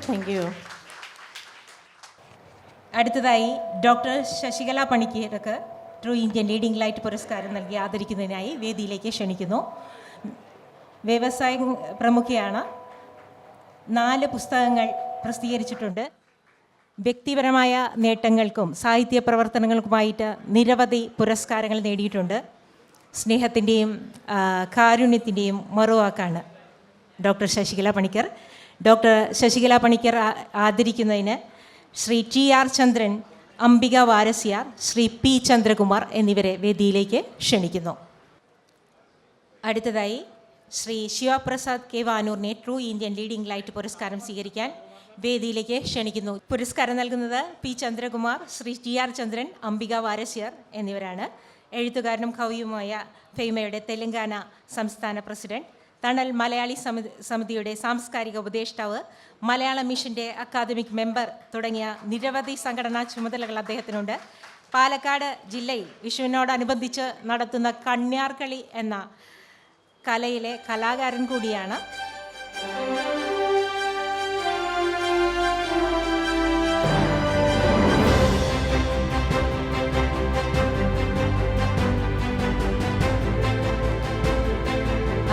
Thank you. അടുത്തതായി ഡോക്ടർ ശശികല പണിക്കർക്ക് ട്രൂ ഇന്ത്യൻ ലീഡിംഗ് ലൈറ്റ് പുരസ്കാരം നൽകി ആദരിക്കുന്നതിനായി വേദിയിലേക്ക് ക്ഷണിക്കുന്നു. വ്യവസായ പ്രമുഖയാണ്. 4 പുസ്തകങ്ങൾ പ്രസിദ്ധീകരിച്ചിട്ടുണ്ട്. വ്യക്തിപരമായ നേട്ടങ്ങൾക്കും സാഹിത്യ പ്രവർത്തനങ്ങൾക്കുമായിട്ട് നിരവധി പുരസ്കാരങ്ങൾ നേടിയിട്ടുണ്ട്. സ്നേഹത്തിൻ്റെയും കാരുണ്യത്തിൻ്റെയും മറുവാക്കാണ് ഡോക്ടർ ശശികല പണിക്കർ. ഡോക്ടർ ശശികല പണിക്കർ ആദരിക്കുന്നതിന് ശ്രീ TR ചന്ദ്രൻ, അംബിക വാരസ്യാർ, ശ്രീ P ചന്ദ്രകുമാർ എന്നിവരെ വേദിയിലേക്ക് ക്ഷണിക്കുന്നു. അടുത്തതായി ശ്രീ ശിവപ്രസാദ് K വാനൂറിനെ ട്രൂ ഇന്ത്യൻ ലീഡിംഗ് ലൈറ്റ് പുരസ്കാരം സ്വീകരിക്കാൻ വേദിയിലേക്ക് ക്ഷണിക്കുന്നു. പുരസ്കാരം നൽകുന്നത് P ചന്ദ്രകുമാർ, ശ്രീ TR ചന്ദ്രൻ, അംബിക വാരസ്യാർ എന്നിവരാണ്. എഴുത്തുകാരനും കവിയുമായ ഫെയ്മയുടെ തെലങ്കാന സംസ്ഥാന പ്രസിഡന്റ്, തണൽ മലയാളി സമിതിയുടെ സാംസ്കാരിക ഉപദേഷ്ടാവ്, മലയാളം മിഷൻ്റെ അക്കാദമിക് മെമ്പർ തുടങ്ങിയ നിരവധി സംഘടനാ ചുമതലകൾ അദ്ദേഹത്തിനുണ്ട്. പാലക്കാട് ജില്ലയിൽ വിഷുവിനോടനുബന്ധിച്ച് നടത്തുന്ന കണ്യാർകളി എന്ന കലയിലെ കലാകാരൻ കൂടിയാണ്.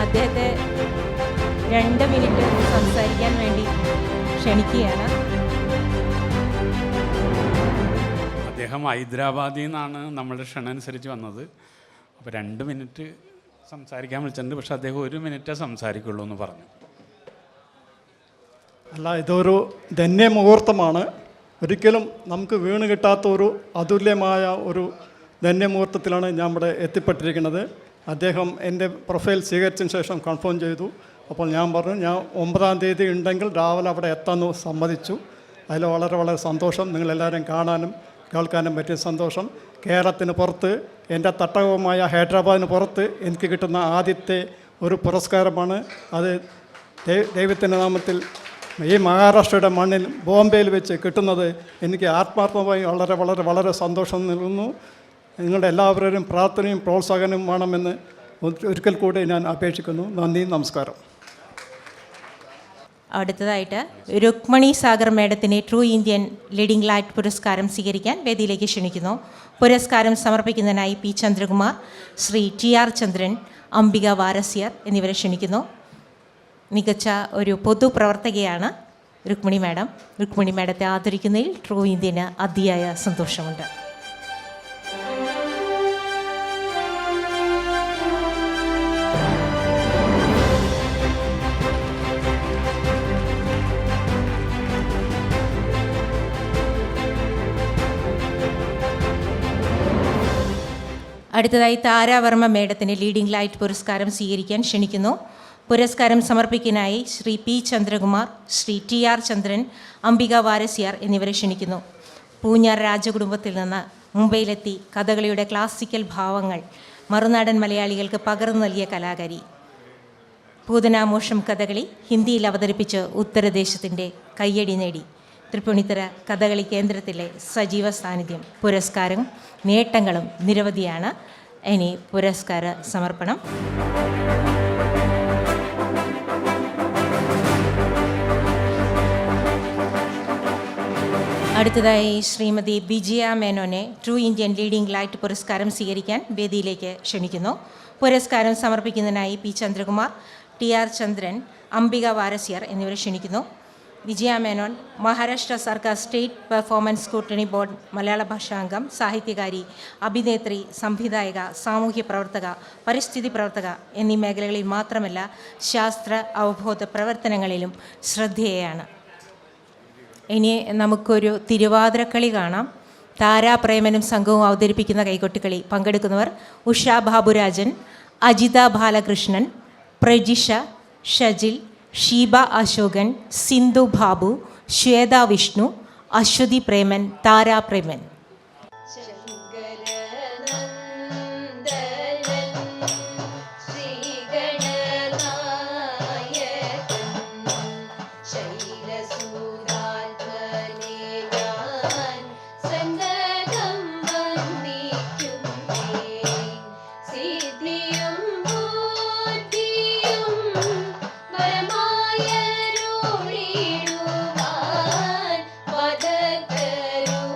അദ്ദേഹത്തെ 2 മിനിറ്റ് സംസാരിക്കാൻ വേണ്ടി ക്ഷണിക്കുകയാണ്. അദ്ദേഹം ഹൈദരാബാദിൽ നിന്നാണ് നമ്മളുടെ ക്ഷണമനുസരിച്ച് വന്നത്. അപ്പോൾ 2 മിനിറ്റ് സംസാരിക്കാൻ വിളിച്ചിട്ടുണ്ട്. പക്ഷെ അദ്ദേഹം 1 മിനിറ്റേ സംസാരിക്കുള്ളൂ എന്ന് പറഞ്ഞു. അല്ല, ഇതൊരു ധന്യമുഹൂർത്തമാണ്. ഒരിക്കലും നമുക്ക് വീണ് കിട്ടാത്ത ഒരു അതുല്യമായ ഒരു ധന്യമുഹൂർത്തത്തിലാണ് ഞാൻ ഇവിടെ എത്തിപ്പെട്ടിരിക്കുന്നത്. അദ്ദേഹം എൻ്റെ പ്രൊഫൈൽ സ്വീകരിച്ചതിന് ശേഷം കൺഫേം ചെയ്തു. അപ്പോൾ ഞാൻ പറഞ്ഞു, ഞാൻ 9-ാം തീയതി ഉണ്ടെങ്കിൽ രാവിലെ അവിടെ എത്താമെന്ന് സമ്മതിച്ചു. അതിൽ വളരെ വളരെ സന്തോഷം. നിങ്ങളെല്ലാവരും കാണാനും കേൾക്കാനും പറ്റിയ സന്തോഷം. കേരളത്തിന് പുറത്ത്, എൻ്റെ തട്ടകവുമായ ഹൈദരാബാദിന് പുറത്ത് എനിക്ക് കിട്ടുന്ന ആദ്യത്തെ ഒരു പുരസ്കാരമാണ്. അത് ദൈവത്തിൻ്റെ നാമത്തിൽ ഈ മഹാരാഷ്ട്രയുടെ മണ്ണിൽ ബോംബെയിൽ വെച്ച് കിട്ടുന്നത് എനിക്ക് ആത്മാർത്ഥമായി വളരെ വളരെ വളരെ സന്തോഷം നൽകുന്നു. നിങ്ങളുടെ എല്ലാവരുടെയും പ്രാർത്ഥനയും പ്രോത്സാഹനവും വേണമെന്ന് ഒരിക്കൽ കൂടി ഞാൻ അപേക്ഷിക്കുന്നു. നന്ദി, നമസ്കാരം. അടുത്തതായിട്ട് രുക്മണി സാഗർ മേഡത്തിനെ ട്രൂ ഇന്ത്യൻ ലീഡിംഗ് ലൈറ്റ് പുരസ്കാരം സ്വീകരിക്കാൻ വേദിയിലേക്ക് ക്ഷണിക്കുന്നു. പുരസ്കാരം സമർപ്പിക്കുന്നതിനായി P ചന്ദ്രകുമാർ, ശ്രീ TR ചന്ദ്രൻ, അംബിക വാരസ്യാർ എന്നിവരെ ക്ഷണിക്കുന്നു. മികച്ച ഒരു പൊതുപ്രവർത്തകയാണ് രുക്മണി മാഡം. രുക്മണി മാഡത്തെ ആദരിക്കുന്നതിൽ ട്രൂ ഇന്ത്യന് അതിയായ സന്തോഷമുണ്ട്. അടുത്തതായി താരാവർമ്മ മേഡത്തിന് ലീഡിംഗ് ലൈറ്റ് പുരസ്കാരം സ്വീകരിക്കാൻ ക്ഷണിക്കുന്നു. പുരസ്കാരം സമർപ്പിക്കാനായി ശ്രീ P ചന്ദ്രകുമാർ, ശ്രീ TR ചന്ദ്രൻ, അംബിക വാരസ്യാർ എന്നിവരെ ക്ഷണിക്കുന്നു. പൂഞ്ഞാർ രാജകുടുംബത്തിൽ നിന്ന് മുംബൈയിലെത്തി കഥകളിയുടെ ക്ലാസിക്കൽ ഭാവങ്ങൾ മറുനാടൻ മലയാളികൾക്ക് പകർന്നു നൽകിയ കലാകാരി. പൂതനാമോഷം കഥകളി ഹിന്ദിയിൽ അവതരിപ്പിച്ച് ഉത്തരദേശത്തിൻ്റെ കയ്യടി നേടി. തൃപ്പൂണിത്തുറ കഥകളി കേന്ദ്രത്തിലെ സജീവ സാന്നിധ്യം. പുരസ്കാരം നേട്ടങ്ങളും നിരവധിയാണ്. ഇനി പുരസ്കാര സമർപ്പണം. അടുത്തതായി ശ്രീമതി ബിജിയ മേനോനെ ട്രൂ ഇന്ത്യൻ ലീഡിംഗ് ലൈറ്റ് പുരസ്കാരം സ്വീകരിക്കാൻ വേദിയിലേക്ക് ക്ഷണിക്കുന്നു. പുരസ്കാരം സമർപ്പിക്കുന്നതിനായി P ചന്ദ്രകുമാർ, TR ചന്ദ്രൻ, അംബിക വാരസ്യാർ എന്നിവരെ ക്ഷണിക്കുന്നു. വിജയ മേനോൻ, മഹാരാഷ്ട്ര സർക്കാർ സ്റ്റേറ്റ് പെർഫോമൻസ് സ്ക്രൂട്ടണി ബോർഡ് മലയാള ഭാഷാംഗം, സാഹിത്യകാരി, അഭിനേത്രി, സംവിധായക, സാമൂഹ്യ പ്രവർത്തക, പരിസ്ഥിതി പ്രവർത്തക എന്നീ മേഖലകളിൽ മാത്രമല്ല ശാസ്ത്ര അവബോധ പ്രവർത്തനങ്ങളിലും ശ്രദ്ധേയയാണ്. ഇനി നമുക്കൊരു തിരുവാതിരക്കളി കാണാം. താരാപ്രേമനും സംഘവും അവതരിപ്പിക്കുന്ന കൈകൊട്ടിക്കളി. പങ്കെടുക്കുന്നവർ ഉഷ ബാബുരാജൻ, അജിത ബാലകൃഷ്ണൻ, പ്രജിഷ, ഷജിൽ, ഷീബ അശോകൻ, സിന്ധു ബാബു, ശ്വേത വിഷ്ണു, അശ്വതി പ്രേമൻ, താരാപ്രേമൻ. പദകരൂപിണി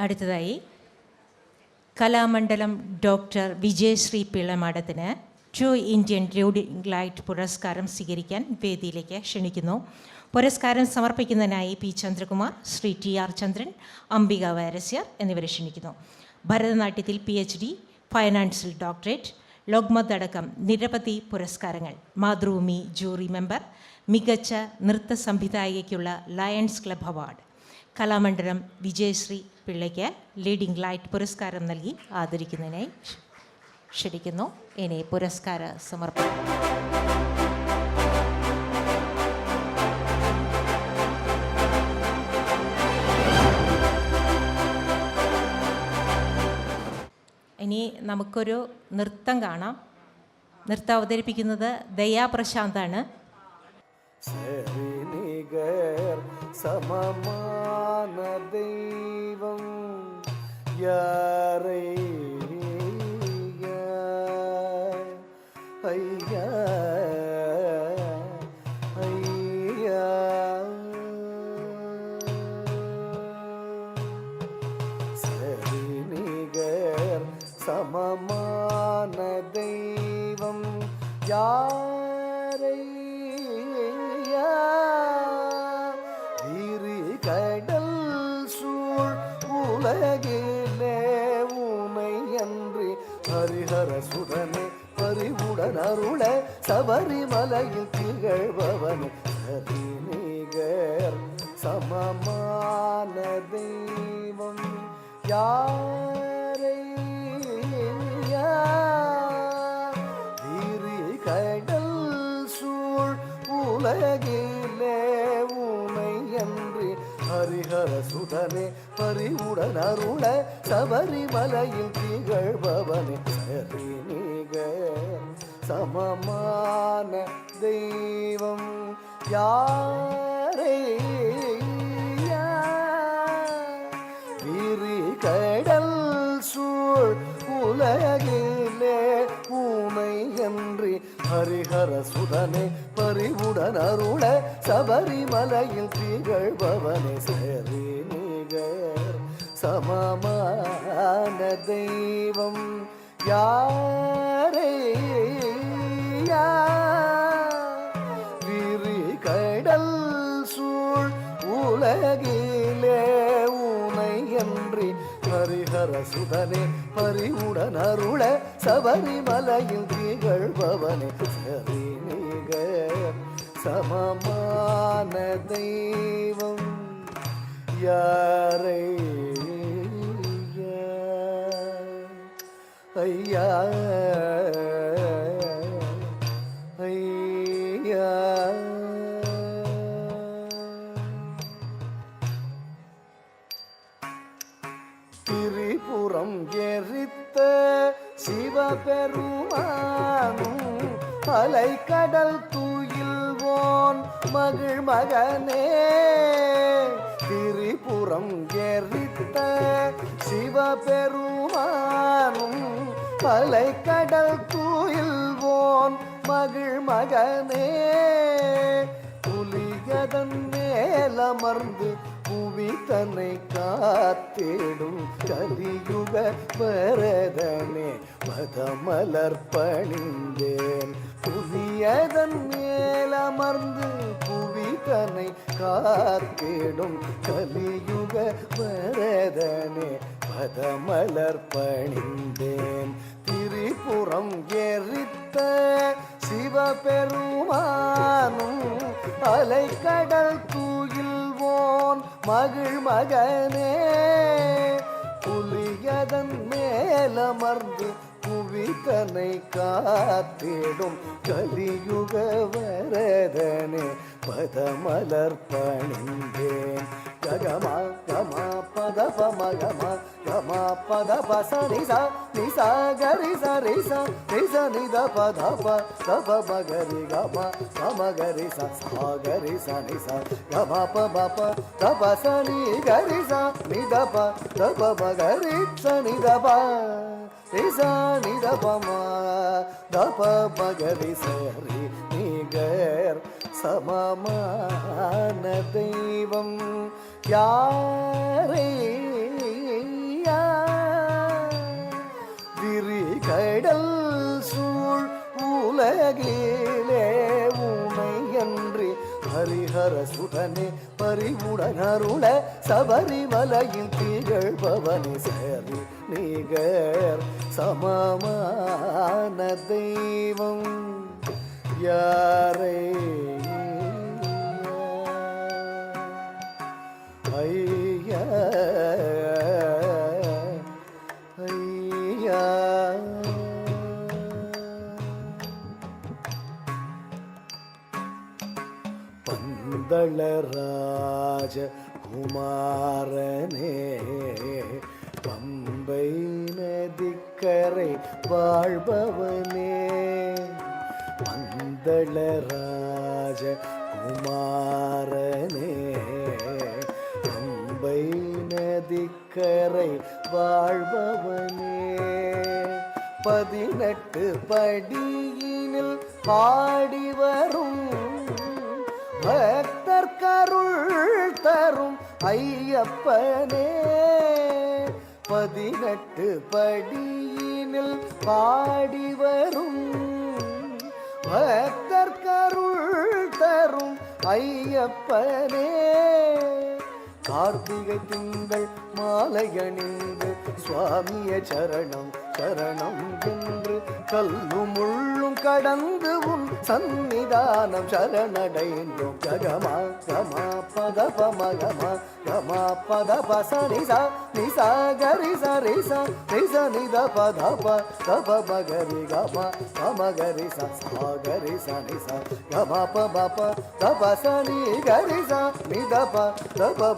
അടുത്തതായി കലാമണ്ഡലം ഡോക്ടർ വിജയശ്രീ പിള്ള മാഡത്തിന് ട്രൂ ഇന്ത്യൻ റീഡിംഗ് ലൈറ്റ് പുരസ്കാരം സ്വീകരിക്കാൻ വേദിയിലേക്ക് ക്ഷണിക്കുന്നു. പുരസ്കാരം സമർപ്പിക്കുന്നതിനായി P Chandrakumar, Shri T R Chandran, Ambika Varasyar എന്നിവരെ ക്ഷണിക്കുന്നു. ഭരതനാട്യത്തിൽ PhD, ഫൈനാൻസിൽ ഡോക്ടറേറ്റ്, ലോക്മത് അടക്കം നിരവധി പുരസ്കാരങ്ങൾ. മാതൃഭൂമി ജൂറി മെമ്പർ, മികച്ച നൃത്ത സംവിധായകയ്ക്കുള്ള ലയൺസ് ക്ലബ് അവാർഡ്. കലാമണ്ഡലം വിജയശ്രീ പിള്ളയ്ക്ക് ലീഡിംഗ് ലൈറ്റ് പുരസ്കാരം നൽകി ആദരിക്കുന്നതിനായി ക്ഷണിക്കുന്നു. ഇനി പുരസ്കാര സമർപ്പണം. ഇനി നമുക്കൊരു നൃത്തം കാണാം. നൃത്തം അവതരിപ്പിക്കുന്നത് ദയാ പ്രശാന്താണ്. സമമാന ദൈവം യാരേ അയ്യ അയ്യ സരിനിഗർ സമമാന ദൈവം യാരേ கடல் சூழ் உலகிலே உனை அன்றி ஹரிஹர சுதனே பரிவு பரிவுடன் அருள சபரிமலையில் திகழ்பவனே சரி நிகர் சமமான தெய்வம் யாரையா திரு கடல் சூழ் உலகிலே உனை என்று ஹரிஹர சுதனே பரிவுடன் அருள சபரிமலையில் திகழ்பவனே சரி நிகர் சமமான தெய்வம் யாரையா விரி கடல் சூழ் உலகிலே ஊமை என்று ஹரிஹர சுதனே பரிவுடன் அருள சபரிமலையில் திகழ்பவனே சரி நிகர் சமமான தெய்வம் யாரையா விரி கடல் சூழ் உலகிலே ஊனை என்று ஹரிஹர சுதனே பரிவுடன் அருள சபரிமலையில் திகழ்பவனே சரி நிகர் சமமான தெய்வம் யாரையா ஐயா ஐயா திரிபுரம் எரித்த சிவபெருமானும் அலைக்கடல் தூயில்வோன் மகிழ் மகனே திரிபுரம் எரித்த சிவபெருமானும் அலைக்கடல் தூயில்வோன் மகிழ் மகனே புலிகதன் மேலமர்ந்து புவி தன்னை காத்திடும் கலியுக வரதனே மதமலர் பணிந்தேன் புவியதன் மேலமர்ந்து புவி தன்னை காத்திடும் கலியுக வரதனே மதமலர் பணிந்தேன் திரிபுரம் எரித்த சிவபெருமானும் அலைக்கடல் தூயில்வோன் மகிழ் மகனே புலியதன் மேலமர்ந்து புவிதனை காத்திடும் கலியுக வரதனே பதமலர் பணிந்தேன் ககமா கமா பத பமகமா கமா பத பச நிசா நிசா கரி சரி ச நிச நித பத ப தப மகரி கமா கமகரி ச சாகரி ச நிசா கமா ப ப தப ச நி கரி ச நித ப தப மகரி ச நித ப நிசா நித ப ம தப மகரி சரி நிகர் சமமான தெய்வம் யாரையா விரி கடல் சூழ் உலகிலே உனை என்று ஹரிஹர சுதனே பரிவுடன் அருள சபரிமலையில் திகழ்பவனே சரி நிகர் சமமான தெய்வம் யாரையா ஐயா ஐயா பந்தளராஜ குமாரனே பம்பை நதிக்கரை வாழ்பவனே பந்தளராஜ குமாரனே பம்பை நதிக்கரை வாழ்பவனே 18 படியினில் பாடி வரும் பக்தர் கருள் தரும் ஐயப்பனே 18 படியினில் பாடி வரும் பக்தர் கருள் தரும் ஐயப்பனே கார்த்திகை திங்கள் மாலை அணிந்து சுவாமிய சரணம் சரணம் என்று கல்லும் முள்ளும் கடந்து உன் சந்நிதானம் சரணடைந்தோம் ஜகமா கமா பத பமகமா கமா பத பசனிசா நிசா கரிசா ரிசா ரிச நித பத ப மகரி கமா பமகரிசா சாகரிசா நிசா கமா பப தப சனி கரிசா நித ப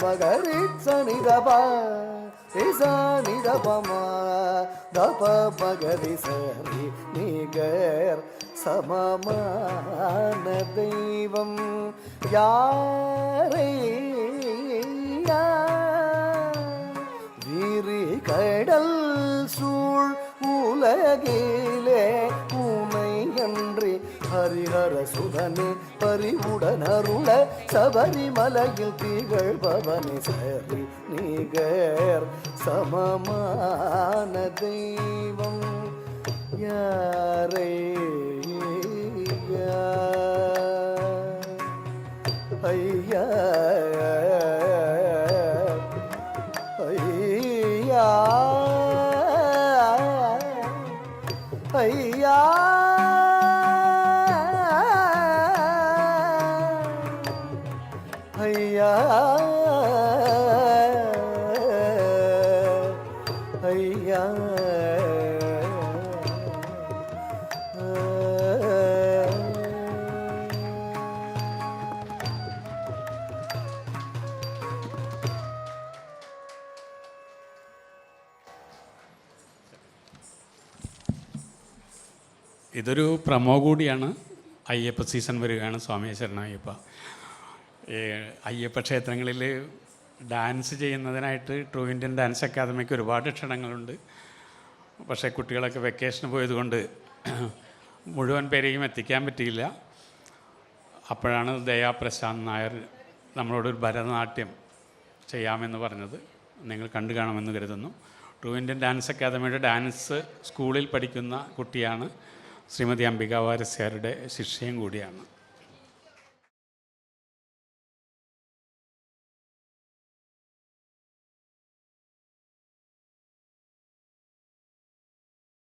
மகரி சனித ப ரிசா நித பமா தப மகரி சரி நிகர் சமமான தெய்வம் யாரையா விரி கடல் சூழ் உலகிலே உனை அன்றி ஹரிஹர சுதனே பரிவுடன் அருள சபரிமலையில் திகழ் பவனி சரி நிகர் சமமான தெய்வம் யாரையா ஐயா ஐயா ஐயா ஐயா ஐயா ഇതൊരു പ്രമോ കൂടിയാണ്. അയ്യപ്പ സീസൺ വരികയാണ്. സ്വാമി ശരണയ്യപ്പ. അയ്യപ്പ ക്ഷേത്രങ്ങളിൽ ഡാൻസ് ചെയ്യുന്നതിനായിട്ട് ട്രൂ ഇന്ത്യൻ ഡാൻസ് അക്കാദമിക്ക് ഒരുപാട് ക്ഷണങ്ങളുണ്ട്. പക്ഷേ കുട്ടികളൊക്കെ വെക്കേഷന് പോയതുകൊണ്ട് മുഴുവൻ പേരെയും എത്തിക്കാൻ പറ്റിയില്ല. അപ്പോഴാണ് ദയാ പ്രശാന്ത് നായർ നമ്മളോടൊരു ഭരതനാട്യം ചെയ്യാമെന്ന് പറഞ്ഞത്. നിങ്ങൾ കണ്ടു കാണുമെന്ന് കരുതുന്നു. ട്രൂ ഇന്ത്യൻ ഡാൻസ് അക്കാദമിയുടെ ഡാൻസ് സ്കൂളിൽ പഠിക്കുന്ന കുട്ടിയാണ്. ശ്രീമതി അംബിക വാരസ്യാരുടെ ശിഷ്യയും കൂടിയാണ്.